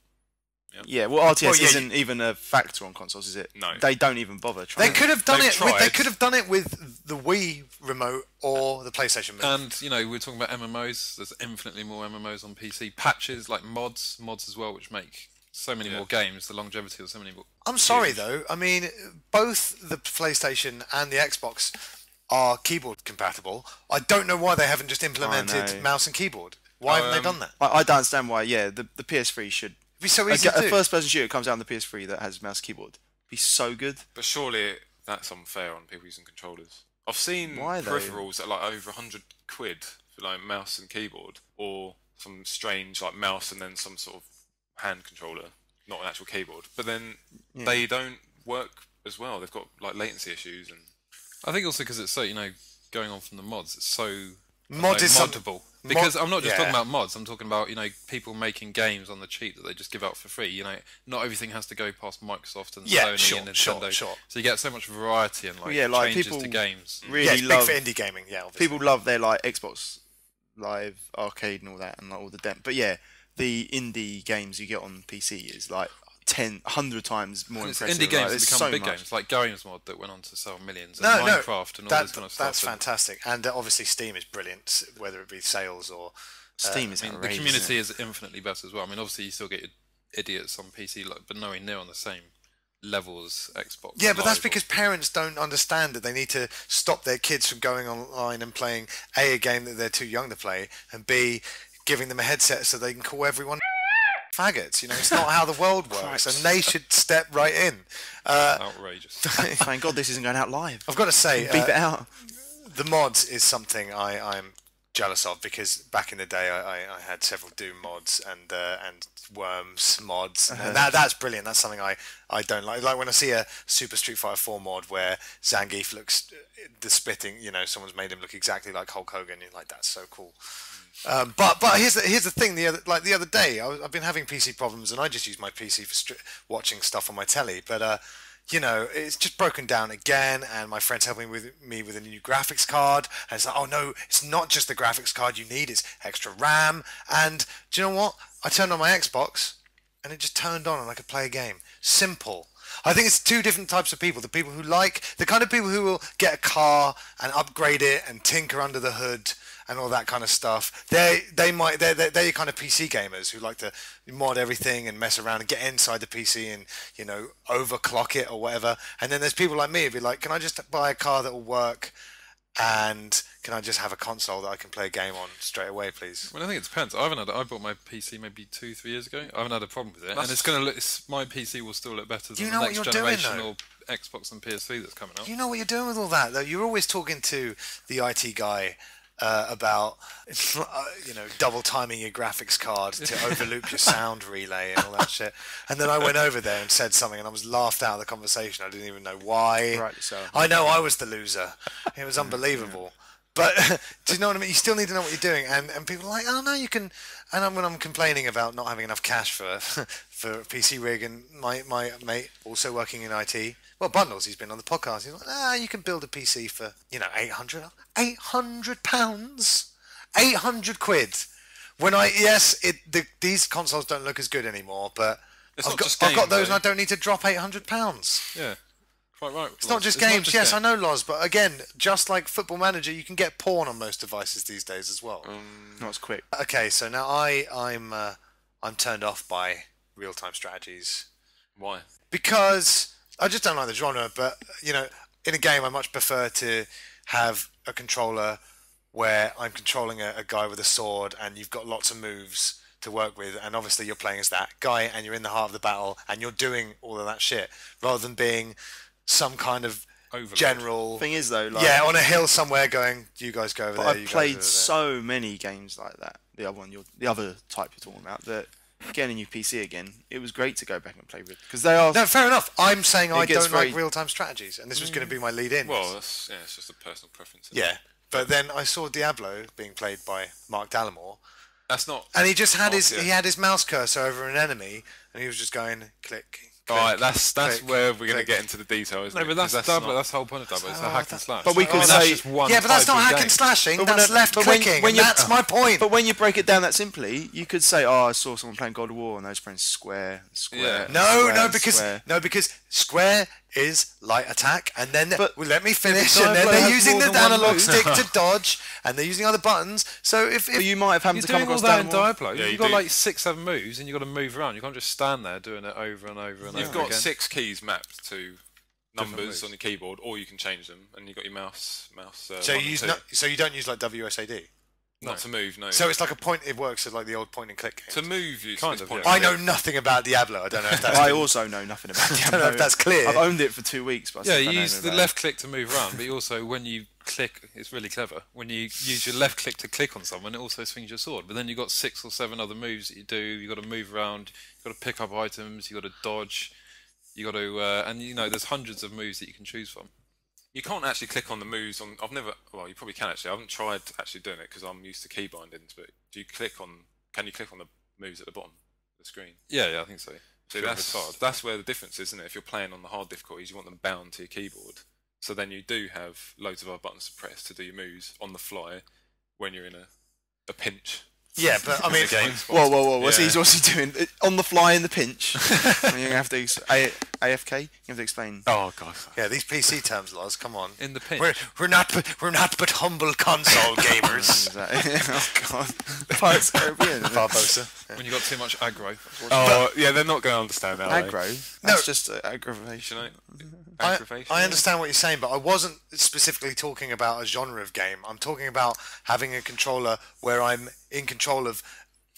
Yeah, well, RTS Well, yeah, isn't even a factor on consoles, is it? No. They don't even bother They trying. could have done They've it. They tried. could have done it with the Wii remote or the PlayStation Move. And you know, we're talking about MMOs. There's infinitely more MMOs on PC. Patches like mods as well, which make so many more games. The longevity of so many more. I'm sorry though. I mean, both the PlayStation and the Xbox are keyboard compatible. I don't know why they haven't just implemented know. mouse and keyboard. Why haven't they done that? I don't understand why. Yeah, the PS3 should. It'd be so easy to A do. first-person shooter comes out on the PS3 that has mouse keyboard. Be so good. But surely that's unfair on people using controllers. I've seen Why, though? peripherals at like over £100 for like mouse and keyboard, or some strange like mouse and then some sort of hand controller, not an actual keyboard. But then they don't work as well. They've got like latency issues and. I think also because it's so, you know, going on from the mods, it's so Mod is moddable. Because I'm not just talking yeah. about mods. I'm talking about, you know, people making games on the cheap that they just give out for free. You know, not everything has to go past Microsoft and Yeah, Sony sure, and Nintendo. sure. So you get so much variety and like, Yeah, like, changes people to games. Really Yeah, it's big love. for indie gaming. Yeah, obviously. People love their like Xbox Live Arcade and all that, and like all the but yeah, the indie games you get on PC is like 100 times more And it's impressive. indie games like, that there's become so big much. games, like Games Mod that went on to sell millions, and No, Minecraft and all this kind of stuff. That's fantastic. And obviously Steam is brilliant, whether it be sales or... Steam is I mean, the outrageous, community isn't is infinitely better as well. I mean, obviously you still get your idiots on PC, like, but nowhere near on the same level as Xbox. Yeah, but that's Live because parents don't understand that they need to stop their kids from going online and playing A, a game that they're too young to play, and B, giving them a headset so they can call everyone faggots. You know, it's not how the world works, and they should step right in. outrageous. Thank God this isn't going out live. I've got to say, Beep it out. the mods is something I'm jealous of, because back in the day I had several Doom mods and Worms mods, and that's brilliant. That's something I don't like. Like when I see a Super Street Fighter 4 mod where Zangief looks, the spitting, you know, someone's made him look exactly like Hulk Hogan. You're like, that's so cool. But here's the thing. The other day, I've been having PC problems, and I just use my PC for watching stuff on my telly. But you know, it's just broken down again, and my friend's helping me with a new graphics card. And it's like, oh no, it's not just the graphics card you need; it's extra RAM. And do you know what? I turned on my Xbox, and it just turned on, and I could play a game. Simple. I think it's two different types of people. The kind of people who will get a car and upgrade it and tinker under the hood and all that kind of stuff. They're your kind of PC gamers who like to mod everything and mess around and get inside the PC and, you know, overclock it or whatever. And then there's people like me who'd be like, can I just buy a car that will work, and can I just have a console that I can play a game on straight away, please? Well, I think it depends. I bought my PC maybe 2-3 years ago. I haven't had a problem with it, and it's going to look. My PC will still look better than the next generation or Xbox and PS3 that's coming out. You know what you're doing with all that, though. You're always talking to the IT guy about you know, double timing your graphics card to overloop your sound relay and all that shit. And then I went over there and said something, and I was laughed out of the conversation. I didn't even know why. Rightly so. I know I was the loser. It was unbelievable. But do you know what I mean? You still need to know what you're doing, and people are like, oh no, you can. And when I'm complaining about not having enough cash for for a PC rig, and my mate also working in IT, well, Bundles, he's been on the podcast. He's like, you can build a PC for, you know, £800, £800, 800 quid. When these consoles don't look as good anymore, but I've got those, and I don't need to drop £800. Yeah. Quite right. It's not just games. Yes, I know, Loz, but again, just like Football Manager, you can get porn on most devices these days as well. Not as quick. Okay, so now I'm turned off by real-time strategies. Why? Because I just don't like the genre. But you know, in a game, I much prefer to have a controller where I'm controlling a guy with a sword, and you've got lots of moves to work with, and obviously you're playing as that guy, and you're in the heart of the battle, and you're doing all of that shit, rather than being some kind of Overlord. general Thing is though, like, on a hill somewhere going, you guys go over but there. I've played so many games like that. The other type you're talking about, that getting a new PC again, it was great to go back and play with, because they are. No, fair enough. I'm saying I gets don't like very- real-time strategies, and this was going to be my lead-in. Well, it's just a personal preference. isn't Yeah, it? but then I saw Diablo being played by Mark Dallamore, That's not. and he just had Oh, yeah. he had his mouse cursor over an enemy, and he was just going click. All right, click, that's click, where we're going to click. get into the detail, isn't No, it? but that's 'Cause Diablo. not- That's the whole point of Diablo. It's a hack and slash. But we could that's say- just one Yeah, but that's type not of hack game. and slashing. But That's left clicking. when you- That's my point. But when you break it down that simply, you could say, "Oh, I saw someone playing God of War, and they was playing square, Yeah. No, because square is light attack, and then But- let me finish, but and then Diablo they're has using more the than one analog move. stick to dodge, and they're using other buttons. So if But you might have happened You're to come doing all across that in Dallamore. Diablo. Yeah, you You've got do. like 6-7 moves, and you've got to move around. You can't just stand there doing it over and over and You've over got again. 6 keys mapped to numbers moves. on your keyboard, or you can change them, and you've got your mouse. so one you and use two. so you don't use like WSAD. Not to move, no. So it's like a point. It works as like the old point and click to games. move, you Kind it's of, point I and know click. nothing about Diablo. I don't know if that's. I also know nothing about I Diablo. don't know if that's clear. I've owned it for 2 weeks, but I Yeah, still you don't know use anything the about left click to move around, but you also, when you click, it's really clever. When you use your left click to click on someone, it also swings your sword. But then you've got 6 or 7 other moves that you do. You've got to move around, you've got to pick up items, you've got to dodge, you've got to, and you know, there's hundreds of moves that you can choose from. You can't actually click on the moves on. I've never. Well, you probably can actually. I haven't tried actually doing it because I'm used to key bindings. But do you click on? Can you click on the moves at the bottom of the screen? Yeah, I think so. So If it's hard. that's where the difference is, isn't it? If you're playing on the hard difficulties, you want them bound to your keyboard. So then you do have loads of other buttons to press to do your moves on the fly when you're in a pinch. Yeah, but I mean, Whoa! What's Yeah. he doing? On the fly in the pinch. You're gonna have to AFK. You have to explain. Oh god. yeah, these PC terms, Loz. Come on. In the pinch. We're not but humble console gamers. Is that- oh god, Pirates of the Caribbean. Barbosa. When you've got too much aggro. Oh yeah, they're not going to understand that. are they? Aggro. No. That's just aggravation. You know, aggravation. I understand what you're saying, but I wasn't specifically talking about a genre of game. I'm talking about having a controller where I'm in control of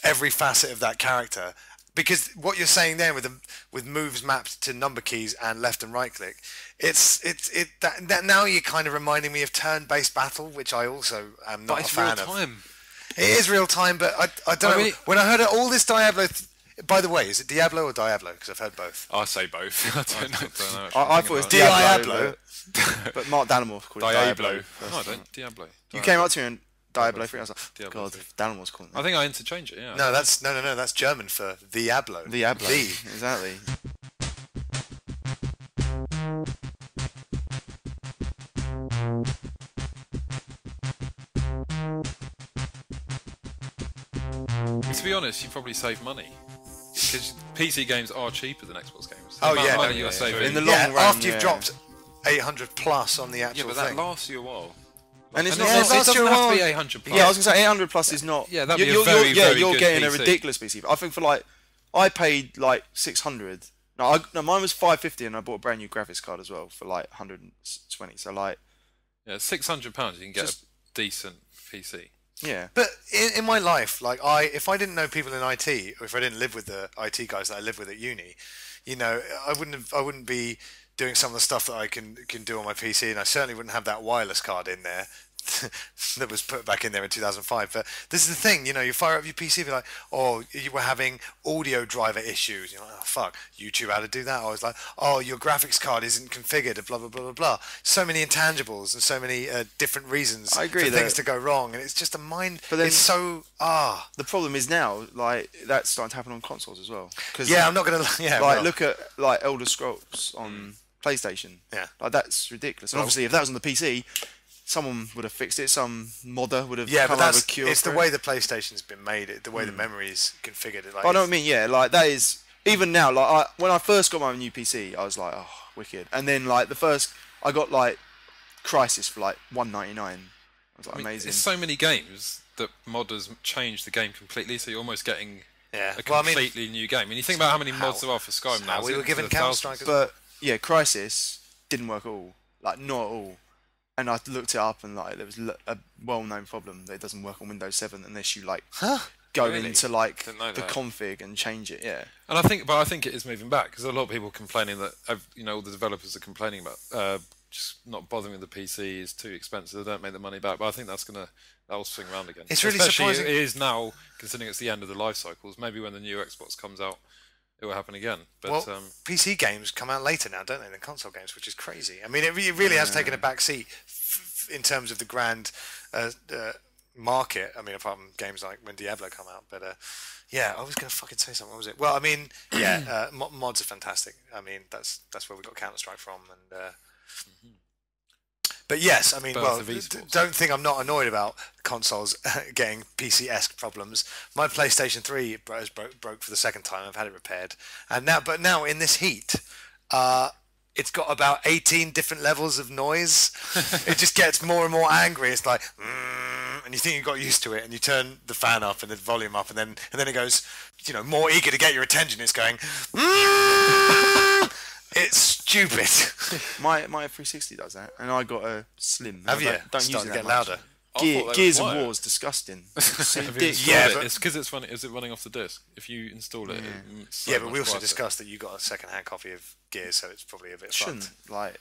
every facet of that character. Because what you're saying there with moves mapped to number keys and left and right click, that now you're kind of reminding me of turn-based battle, which I also am not But a it's fan real of. time. It is real time, but I don't know. mean- When I heard all this Diablo, by the way, is it Diablo or Diablo? Because I've heard both. I say both. I don't know. I thought it was Diablo. but Mark Dallamore called it Diablo. Diablo. No, I don't. Diablo. You came up to me and Diablo 3. I was like, Diablo God, 3. Dallamore's calling I it. think I interchange it, yeah. No, that's That's German for Diablo. Diablo. The. Exactly. To be honest, you probably save money. Because PC games are cheaper than Xbox games. Oh, The amount yeah, of money no, you're yeah, saving. In the long Yeah, run, after you've yeah. dropped 800 plus on the Yeah, actual but that thing. lasts you a while. And it's And not. it doesn't year have to be one. 800 plus. Yeah, I was gonna say 800 plus is not. Yeah, that'd be a you're, very, very you're good getting a PC. ridiculous PC. I think for like, I paid like 600. No, mine was 550, and I bought a brand new graphics card as well for like 120. So like, Yeah, £600 you can get Just- a decent PC. yeah, But in my life, like if I didn't know people in IT, or if I didn't live with the IT guys that I live with at uni, you know, I wouldn't be doing some of the stuff that I can do on my PC, and I certainly wouldn't have that wireless card in there that was put back in there in 2005. But this is the thing, you know, you fire up your PC, you're like, oh, you were having audio driver issues. You're like, oh fuck, YouTube how to do that. I was like, oh, your graphics card isn't configured, blah blah blah blah blah. So many intangibles and so many different reasons I agree for things that- to go wrong, and it's just a mind. But then- it's so the problem is now like that's starting to happen on consoles as well. Cause, yeah. I'm not gonna yeah. like well, look at like Elder Scrolls on PlayStation. Yeah. Like that's ridiculous. And obviously, if that was on the PC, someone would have fixed it. Some modder would have yeah, come but up with that's a cure. it's the for it. way the PlayStation's been made, the way the memory's configured. Like, But I know what I mean. Yeah, like that is even now. Like when I first got my new PC, I was like, oh, wicked. And then like I got like Crisis for like $1.99. I was like, I mean, amazing. there's so many games that modders change the game completely, so you're almost getting Yeah. a Well, I mean, completely new game. And you think about how many mods there are for Skyrim now. we it's were into given the Counter-Strike thousands. as well. But yeah, Crisis didn't work at all. Like not at all. And I looked it up and like there was a well-known problem that it doesn't work on Windows 7 unless you like go Really? into like Didn't know the that. config and change it. Yeah. And I think it is moving back because a lot of people are complaining that all the developers are complaining about just not bothering with the PC is too expensive. They don't make the money back. But I think that'll swing around again. It's really Especially surprising. It is now, considering it's the end of the life cycles. Maybe when the new Xbox comes out, it will happen again. But Well, PC games come out later now, don't they, than console games, which is crazy. I mean, it really has taken a back seat in terms of the grand market. I mean, apart from games like when Diablo come out. But yeah, I was going to fucking say something. What was it? Well, I mean, yeah, mods are fantastic. I mean, that's where we got Counter-Strike from. And but yes, I mean, Birth well, of esports. don't think I'm not annoyed about consoles getting PC-esque problems. My PlayStation 3 broke for the second time. I've had it repaired, and now in this heat, it's got about 18 different levels of noise. It just gets more and more angry. It's like, and you think you got used to it, and you turn the fan up and the volume up, and then it goes, you know, more eager to get your attention. It's going. It's stupid. My 360 does that, and I got a Slim. Have I you? Don't use Starting it to that get much. louder. I thought they Gears were of quiet. War is disgusting. It's have you ridiculous. installed Yeah, it? but- It's because it's running. Is it running off the disc? If you install it, it's so Yeah, but much we also quieter. discussed that you got a second-hand copy of Gears, so it's probably a bit Shouldn't fucked. like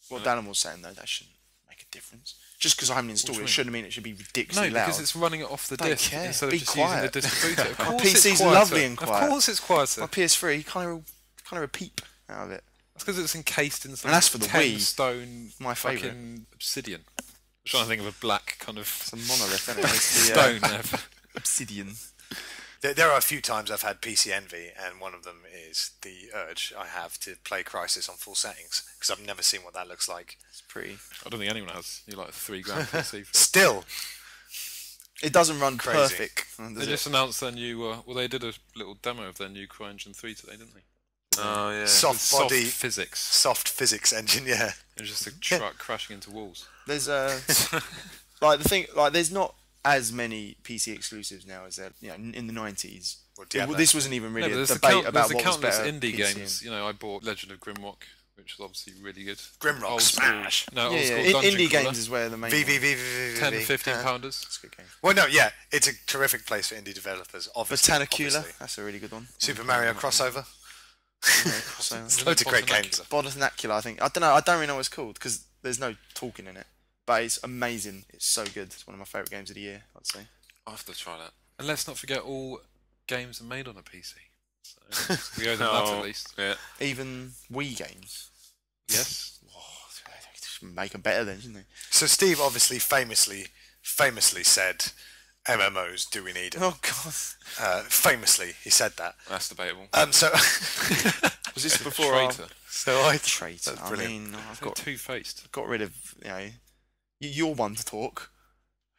what Dallamore was saying though. That shouldn't make a difference. Just because I haven't installed it, shouldn't mean it should be No, ridiculously loud. because it's running it off the Don't disc care. instead Be of just quiet. using the distributor. Of My course it's PC's quieter. lovely and quiet. Of course it's quieter. My PS3 you can't hear a peep out of it. That's because it's encased in some And that's for the 10 Wii. stone My favourite. fucking obsidian. I'm trying to think of a black kind of It's a monolith, isn't it? It's the, stone there. obsidian. There are a few times I've had PC envy, and one of them is the urge I have to play Crysis on full settings, because I've never seen what that looks like. It's pretty. I don't think anyone has. You like a $3,000 PC. For Still, It doesn't run Crazy. perfect. They Does just it? announced their new. Well, they did a little demo of their new CryEngine 3 today, didn't they? Oh yeah. soft Soft body, physics. soft physics engine, yeah. It was just a truck crashing into walls. There's like the thing, like there's not as many PC exclusives now as there, in the 90s. Well, Diablo. This wasn't even really No, a but debate about there's what was countless better. indie PC games. You know, I bought Legend of Grimrock, which was obviously really good. Grimrock Old school- smash. No, Yeah, old school yeah. dungeon Indie crawler. games is where the main. VVV. 10, 15 pounders. That's a good game. Well, no, yeah, it's a terrific place for indie developers. Obviously, Botanicula, obviously. that's a really good one. Super Mario crossover. So, There's loads of great games. Botanicula, I think. I don't know. I don't really know what it's called because there's no talking in it. But it's amazing. It's so good. It's one of my favourite games of the year, I'd say. I'll have to try that. And let's not forget all games are made on a PC. So we owe them that at least. Yeah. Even Wii games. Yes. Make them better then, shouldn't they? So Steve obviously famously said, MMOs, do we need them? Oh, God. Famously, he said that. That's debatable. So, Was this before I... Traitor. so I Traitor. That's I brilliant. mean, I've So got two-faced. rid of, you're one to talk.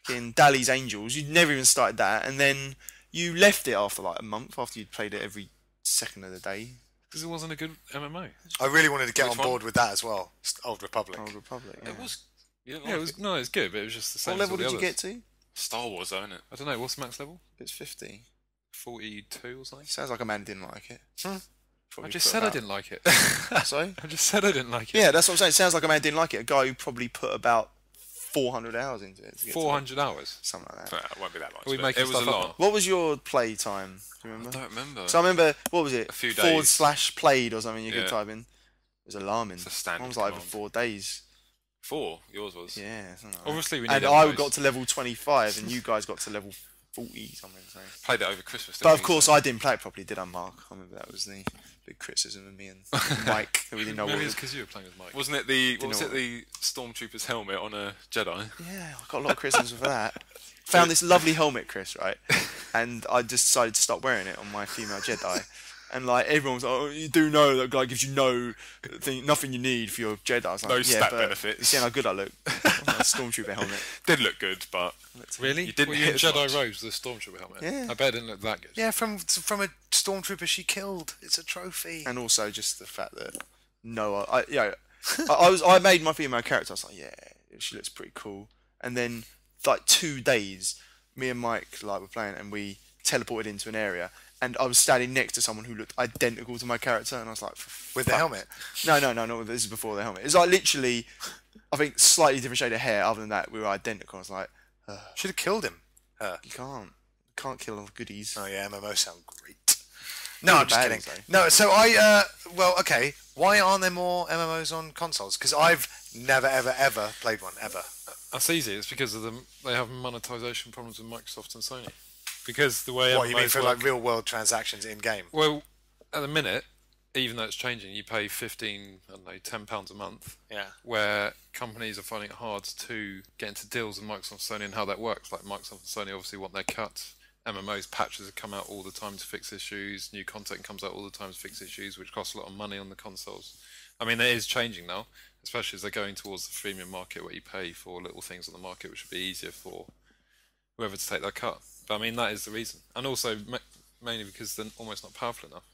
In Dali's Angels, you'd never even started that, and then you left it after like a month after you'd played it every second of the day. Because it wasn't a good MMO. I really wanted to get Which on one? board with that as well. Old Republic. Old Republic. Yeah. It was You didn't Yeah, like it was no, it's good, but it was just the same. What level as all did the you others. get to? Star Wars, though, isn't it? I don't know. What's the max level? It's 50. 42 or something. Sounds like a man who didn't like it. I Probably just put said I about- didn't like it. Sorry? I just said I didn't like it. Yeah, that's what I'm saying. It sounds like a man who didn't like it. A guy who probably put about 400 hours into it. To get to 400 hours. it. Something like Nah, that. it won't be that much. Are we but making it was stuff a up lot. now? What was your play time? Do you I remember? don't remember. So I remember, what was it? A few Forward days. slash played or something you Yeah. could type in. It was alarming. It's a standard Mine was like over command. 4 days. 4. Yours was. Yeah, something like that. Obviously, we need And I MMOs. got to level 25 and you guys got to level 40 something. So. Played it over Christmas. But didn't of we? course So- I didn't play it properly, did I, Mark? I remember that was the big criticism of me and Mike that we didn't know what Maybe it it's was. because you were playing with Mike. Wasn't it the know what- the Stormtrooper's helmet on a Jedi? Yeah, I got a lot of criticism for that. Found this lovely helmet, Chris, right? And I just decided to stop wearing it on my female Jedi. And like everyone was like, "Oh, you do know that guy gives you nothing you need for your Jedi." I was like, No yeah, stat but benefits. You seeing how good I look? My Stormtrooper helmet. Did look good, but Really? You didn't Were you in hit as Jedi much. robes with a Stormtrooper helmet? Yeah. I bet it didn't look that good. Yeah, from a stormtrooper she killed. It's a trophy. And also just the fact that I made my female character. I was like, yeah, she looks pretty cool. And then like 2 days, me and Mike were playing, and we teleported into an area, and I was standing next to someone who looked identical to my character, and I was like, With the fuck. helmet. No, this is before the helmet. It's like literally, I think slightly different shade of hair. Other than that, we were identical. I was like, Should have killed him. you can't kill all the goodies. Oh yeah, MMOs sound great. No, I'm just bad, kidding. though. No, so well, okay. Why aren't there more MMOs on consoles? Because I've never, ever played one, ever. That's easy. It's because of they have monetization problems with Microsoft and Sony. Because the way What, you mean MMOs for work- like real world transactions in game? Well, at the minute, even though it's changing, you pay £10 a month. Yeah. Where companies are finding it hard to get into deals with Microsoft and Sony and how that works. Like Microsoft and Sony obviously want their cut. MMOs patches have come out all the time to fix issues. New content comes out all the time to fix issues, which costs a lot of money on the consoles. I mean, it is changing now, especially as they're going towards the freemium market where you pay for little things on the market, which would be easier for whoever to take their cut. But I mean, that is the reason. And also, mainly because they're almost not powerful enough.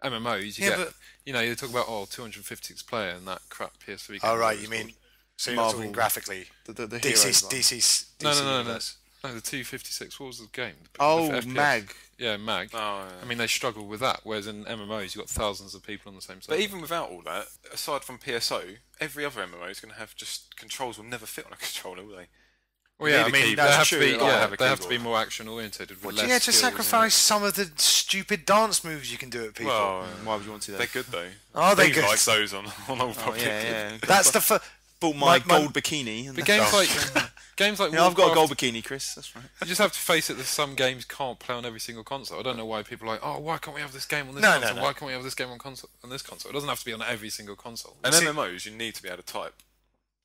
MMOs, you Yeah, get, but- you talk about, 256 player and that crap PS3 game. Oh right, whatever you it's mean called. so you're not talking Marvel. graphically? The DC, heroes one. DC, No, DC no, universe. No, the 256, what was the game? Oh, FPS. Mag. Yeah, Mag. Oh, yeah. I mean, they struggle with that, whereas in MMOs, you've got thousands of people on the same server. But even without all that, aside from PSO, every other MMO is going to have just controls will never fit on a controller, will they? Well, yeah, I Need a mean, keyboard. they That's have to true, be, you gotta have a they have to be keyboard. more action oriented. With less Yeah, to skills and- sacrifice some of the stupid dance moves you can do at people. Well, Why would you want to do they're that? good though. Are they Things good? like those on all Oh, public. yeah. That's the Bought my My- gold bikini. And But games like yeah, I've got a Warcraft, gold bikini, Chris. That's right. you just have to face it that some games can't play on every single console. I don't know why people are like, why can't we have this game on this No, console? no. Why can't we have this game on this console? It doesn't have to be on every single console. And See- MMOs, you need to be able to type.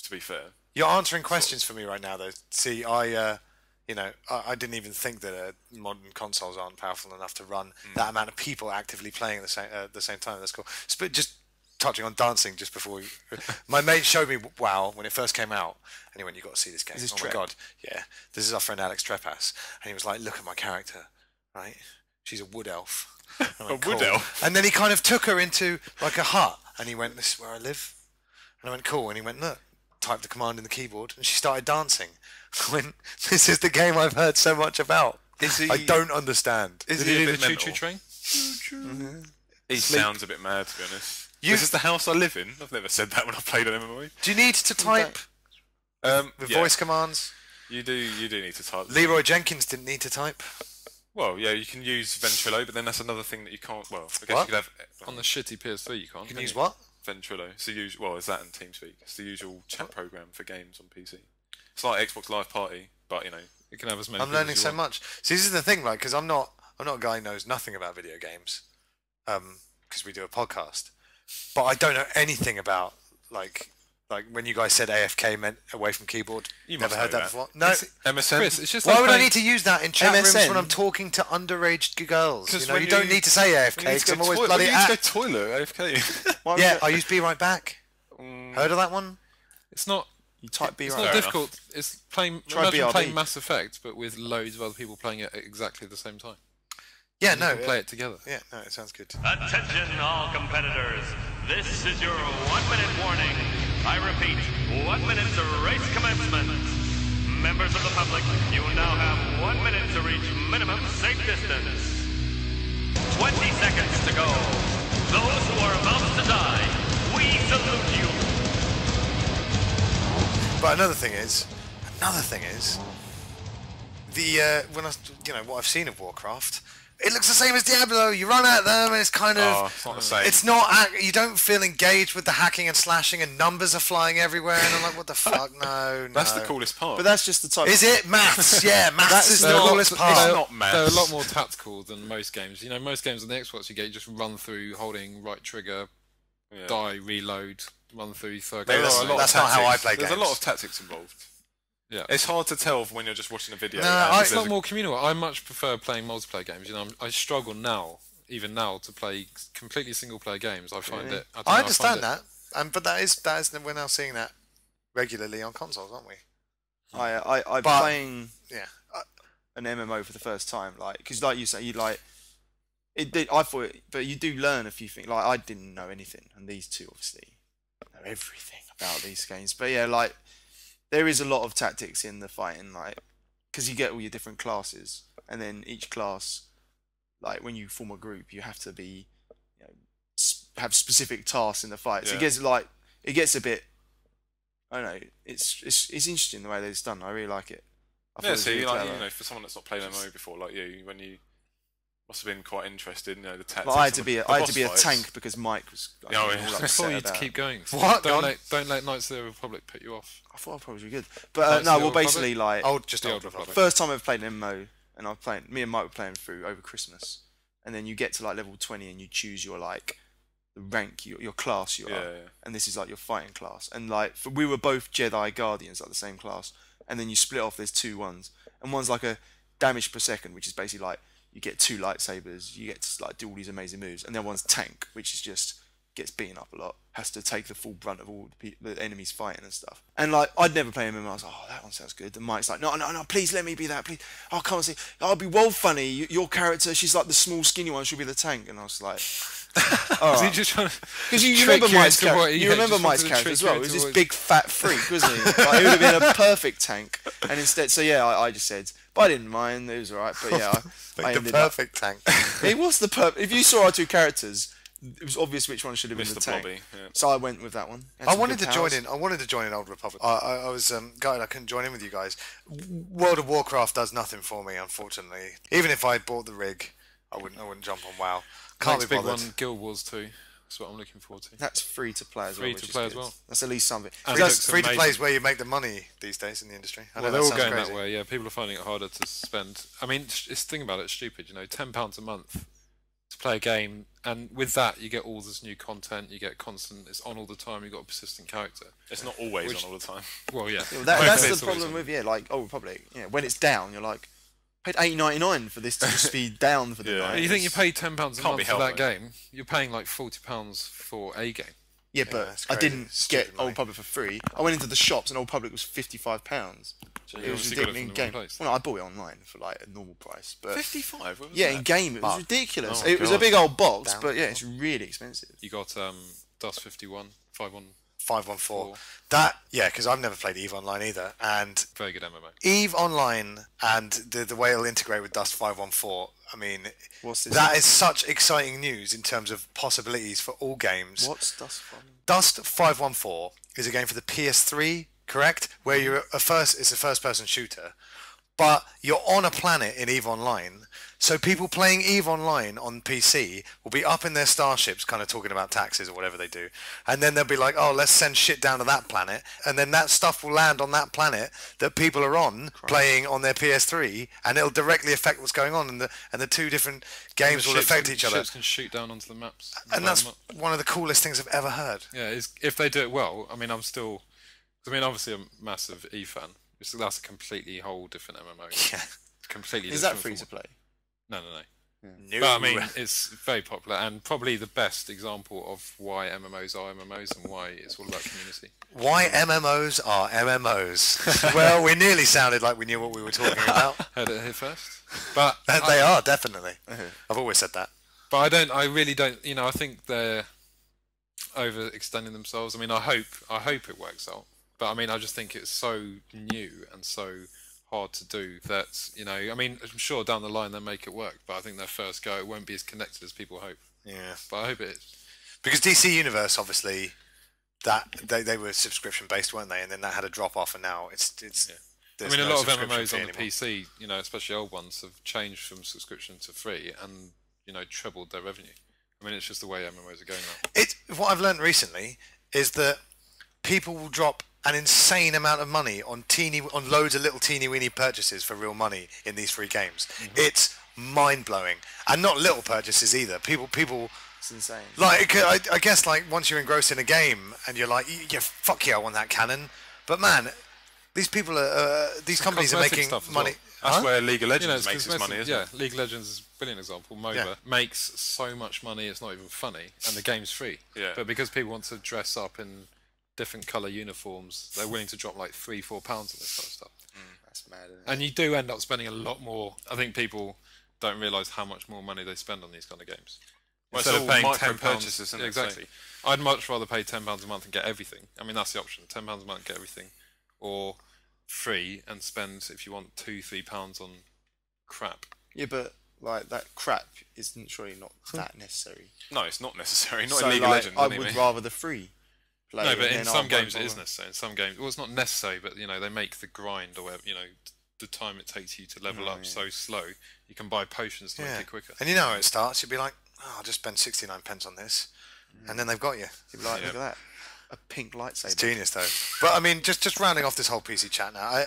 To be fair, You're answering questions for me right now, though. See, I didn't even think that modern consoles aren't powerful enough to run that amount of people actively playing at the same time. That's cool. But just touching on dancing, just before my mate showed me WoW when it first came out, and he went, "You got to see this game." Is this Oh my Trep? god, yeah. This is our friend Alex Trepass, and he was like, "Look at my character, right? She's a wood elf." I went, wood "Cool." elf? And then he kind of took her into like a hut, and he went, "This is where I live." And I went, "Cool." And he went, "Look." Typed the command in the keyboard, and she started dancing. I went, "This is the game I've heard so much about." I don't understand. Is Did he you a do bit the mental? choo-choo train? He sounds a bit mad, to be honest. This is the house I live in. I've never said that when I've played an MMO. Do you need to type with Yeah, voice commands? You do need to type. Leroy Jenkins didn't need to type. Well, yeah, you can use Ventrilo, but then that's another thing that you can't. Well, I guess What? you could have On the shitty PS3, you can't. You can can use you? what? Ventrilo. It's the usual. Well, it's that and TeamSpeak. It's the usual chat program for games on PC. It's like Xbox Live Party, but You can have as many. I'm people learning as you so want. much. See, this is the thing, like, because I'm not a guy who knows nothing about video games, because we do a podcast, but I don't know anything about like when you guys said AFK meant away from keyboard. You Never must heard know that that. before. No. MSN. Chris, it's just Why like would I playing- need to use that in chat rooms MSN? when I'm talking to underage girls? 'Cause You know, when you don't you- need to say AFK You need because to I'm go always toilet. bloody You need to at. go toilet, AFK. Why would Yeah, you- I use be right back. Heard of that one? It's not. You type B It's right. not Fair difficult. It's playing. Try Imagine BRB. playing Mass Effect, but with loads of other people playing it at exactly the same time. Yeah, You no. can play it together. Yeah, no, it sounds good. Attention all competitors. This is your 1 minute warning. I repeat, 1 minute to race commencement. Members of the public, you now have 1 minute to reach minimum safe distance. 20 seconds to go. Those who are about to die, we salute you. But another thing is, the what I've seen of Warcraft, it looks the same as Diablo. You run at them, and it's kind of it's not the same. It's not. You don't feel engaged with the hacking and slashing, and numbers are flying everywhere. And I'm like, what the fuck? No. That's the coolest part. But that's just the type. Is it maths? Yeah, maths is the They're a lot- coolest part. It's not maths. They're a lot more tactical than most games. You know, most games on the Xbox you just run through holding right trigger, die, reload, run through third. There are a lot of That's not how I tactics. play There's games. a lot of tactics involved. Yeah. It's hard to tell when you're just watching a video. No, and It's a there's lot more communal. I much prefer playing multiplayer games. You know, I struggle now, even now, to play completely single-player games. I find it. don't know, I find understand it- that, but that is we're now seeing that regularly on consoles, aren't we? I'm But- playing Yeah. an MMO for the first time, like, because like you say, you like it. I thought, but you do learn a few things. Like I didn't know anything, and these two obviously know everything about these games. But yeah, like there is a lot of tactics in the fighting, like because you get all your different classes, and then each class, like when you form a group, you have to be, have specific tasks in the fight. So it gets a bit. I don't know. It's interesting the way that it's done. I really like it. I thought it was really clever. for someone that's not played MMO before, like you, when you must have been quite interested in the tactics. Well, I had to be the a boss fights. tank because Mike was. Yeah, all yeah. upset It's for you to about keep it. going. What? Don't Go let Knights of the Republic put you off. I thought I probably was good, but Knights no. of the Well, Old basically, like Just The Old Old Republic. first time I've played an MMO, and I've played. Me and Mike were playing through over Christmas, and then you get to like level 20, and you choose your like the rank, your class you are, Yeah. and this is like your fighting class, and like we were both Jedi Guardians, like the same class, and then you split off. There's two ones, and one's like a damage per second, which is basically like you get two lightsabers, you get to like do all these amazing moves, and then one's tank, which is just gets beaten up a lot, has to take the full brunt of all the enemies fighting and stuff. And like I'd never play MMO, I was like, oh, that one sounds good. And Mike's like, no, please let me be that, please. Oh, come on, see, I'll be well funny. Your character, she's like the small skinny one, she'll be the tank. And I was like, all Is he right. just trying to Because you trick remember you Mike's into what character. he- You yeah, remember just Mike's wanted to character trick as you well. He into was this what- big fat freak, wasn't he? Like, he would have been a perfect tank. And instead, so yeah, I just said, but I didn't mind. It was alright. But yeah, I Like the ended up. perfect tank. It was the perfect. If you saw our two characters, it was obvious which one should have been the Mr. tank. Blobby. Yeah. So I went with that one. Had I some wanted good to join powers. in. I wanted to join in Old Republic. I was gutted I couldn't join in with you guys. World of Warcraft does nothing for me, unfortunately. Even if I bought the rig, I wouldn't jump on WoW. Can't next be big bothered. one? Guild Wars 2. That's what I'm looking forward to. That's free to play as well. Free which to is play as good. well. That's at least something. And That's looks free to play is amazing. where you make the money these days in the industry. I know Well, they're all that going sounds crazy. that way. Yeah, people are finding it harder to spend. I mean, it's thing about it's stupid. You know, £10 a month to play a game, and with that you get all this new content. You get constant. It's on all the time. You got a persistent character. It's not always Which- on all the time. Well, yeah. Yeah, Most that's of it's the always problem on. with like Old Republic. Yeah, when it's down, you're like, paid $8.99 for this to just be down for the Yeah. night. You think you pay £10 a Can't month be for that helped, mate. game? You're paying like £40 for a game. Yeah, but that's I crazy. didn't Stupid get money. Old Republic for free. I went into the shops and Old Republic was £55. So It was obviously got it ridiculous in from the game. wrong place. Well, no, I bought it online for like a normal price, but 55. What was yeah, that? in game it was But- ridiculous. Oh, It was a God. big old box, Down. but yeah, it's really expensive. You got Dust 51, 5-1, 514. That because I've never played Eve Online either, and very good MMO. Eve Online and the way it'll integrate with Dust 514. I mean, What's this? that is such exciting news in terms of possibilities for all games. What's Dust from? Dust 514 is a game for the PS3, correct? Where you're it's a first-person shooter, but you're on a planet in Eve Online. So people playing Eve Online on PC will be up in their starships, kind of talking about taxes or whatever they do, and then they'll be like, "Oh, let's send shit down to that planet," and then that stuff will land on that planet that people are on playing on their PS3, and it'll directly affect what's going on, and the two different games will Ships affect can- each other. Ships can shoot down onto the maps. And blow that's them up. one of the coolest things I've ever heard. Yeah, if they do it well. I mean, obviously a massive E fan. That's a completely whole different MMO. Yeah. Completely. Is that different free from- to play? No. No. But I mean, it's very popular and probably the best example of why MMOs are MMOs and why it's all about community. Why MMOs are MMOs? Well, we nearly sounded like we knew what we were talking about. Heard it here first. But They are, definitely. I've always said that. But I really don't. You know, I think they're. overextending themselves. I mean, I hope it works out. But I mean, I just think it's so new and so hard to do that, you know, I mean, I'm sure down the line they'll make it work, but I think their first go it won't be as connected as people hope. Yeah. But I hope it is. Because DC Universe, obviously, that they were subscription based, weren't they? And then that had a drop off, and now it's. I mean, a lot of subscription MMOs fee on the anymore. PC, you know, especially old ones, have changed from subscription to free and, you know, trebled their revenue. I mean, it's just the way MMOs are going now. What I've learned recently is that people will drop an insane amount of money on loads of little teeny weeny purchases for real money in these free games. It's mind blowing, and not little purchases either. People. It's insane. Like, I guess, like, once you're engrossed in a game and you're like, yeah, fuck yeah, I want that cannon. But man, these people these companies are cosmetic making stuff as money. well. That's where League of You know, Legends it's makes its money, isn't yeah, it? League of Legends is a brilliant example. MOBA Yeah. makes so much money, it's not even funny, and the game's free. Yeah. But because people want to dress up in different colour uniforms, they're willing to drop like £3-4 on this kind of stuff. That's mad, isn't it? And you do end up spending a lot more. I think people don't realise how much more money they spend on these kind of games. Well, it's Instead all of paying micro £10, purchases, isn't it? exactly. I'd much rather pay £10 a month and get everything. I mean, that's the option: £10 a month and get everything, or free and spend, if you want, £2-3 on crap. Yeah, but like that crap isn't surely not that necessary. No, it's not necessary. Not So, in League of like, Legends, I anyway. would rather the free. Play No, but and in then some I games won't it is bother. necessary. In some games, well, it's not necessary, but you know, they make the grind, or you know, the time it takes you to level up so slow. You can buy potions to make it quicker. And you know how it starts. You'll be like, oh, I'll just spend 69 pence on this, and then they've got you. You'd be like, look at that, a pink lightsaber. It's genius, though. But I mean, just rounding off this whole PC chat now.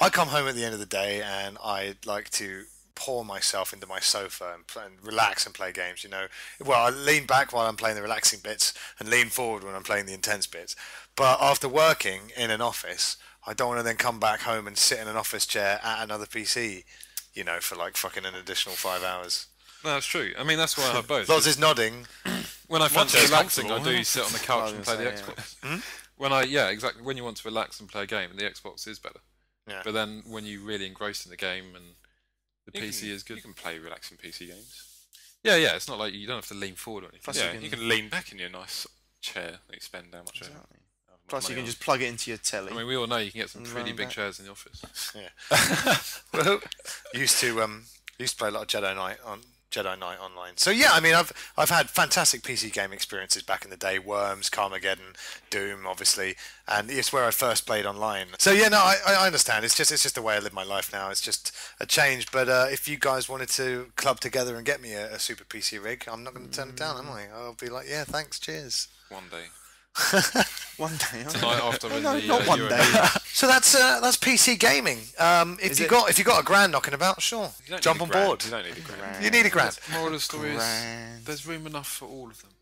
I come home at the end of the day, and I like to pour myself into my sofa and relax and play games. You know, well, I lean back while I'm playing the relaxing bits, and lean forward when I'm playing the intense bits. But after working in an office, I don't want to then come back home and sit in an office chair at another PC, you know, for like fucking an additional 5 hours. No, that's true. I mean, that's why I have both. Loz is nodding. When I fancy chair's relaxing, I comfortable. do sit on the couch and play the gonna say, Xbox. When exactly. When you want to relax and play a game, the Xbox is better. Yeah. But then when you're really engrossed in the game and the PC is good. You can play relaxing PC games. Yeah, it's not like you don't have to lean forward or anything. Plus Yeah, you you can- can lean back in your nice chair that you spend how much Exactly. how much Plus, you money can on. just plug it into your telly. I mean, we all know you can get some pretty Round big back. chairs in the office. Yeah. Well, used to play a lot of Jedi Knight online. So yeah, I mean, I've had fantastic PC game experiences back in the day. Worms, Carmageddon, Doom, obviously, and it's where I first played online. So yeah, no, I understand. It's just the way I live my life now. It's just a change. But if you guys wanted to club together and get me a super PC rig, I'm not going to turn it down, am I? I'll be like, yeah, thanks, cheers. One day. One day. Tonight after I'm in No, the not one Euro- day. So that's PC gaming. If you got a grand knocking about, sure, You don't jump need on a grand. board. You don't need a grand. You need a grand. Moral of the story is Grand. there's room enough for all of them.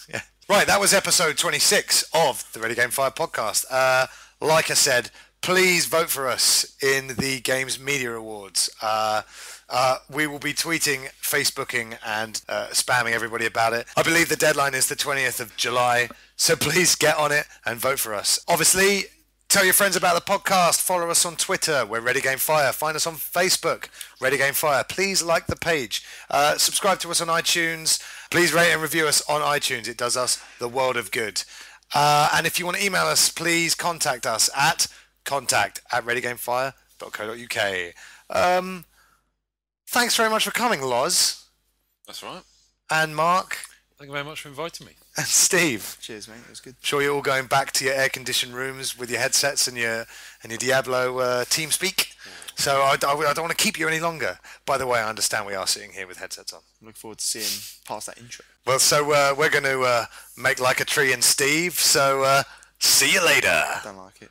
Yeah. Right, that was episode 26 of the Ready Game 5 podcast. Like I said, please vote for us in the Games Media Awards. We will be tweeting, Facebooking, and spamming everybody about it. I believe the deadline is the 20th of July, so please get on it and vote for us. Obviously, tell your friends about the podcast. Follow us on Twitter. We're Ready Game Fire. Find us on Facebook, Ready Game Fire. Please like the page. Subscribe to us on iTunes. Please rate and review us on iTunes. It does us the world of good. And if you want to email us, please contact us at contact@readygamefire.co.uk. Thanks very much for coming, Loz, That's right. and Mark, Thank you very much for inviting me. and Steve. Cheers, mate. It was good. Sure you're all going back to your air-conditioned rooms with your headsets and your Diablo TeamSpeak. So I don't want to keep you any longer. By the way, I understand we are sitting here with headsets on. Look forward to seeing past that intro. Well, so we're going to make like a tree and Steve. So see you later. Don't like it.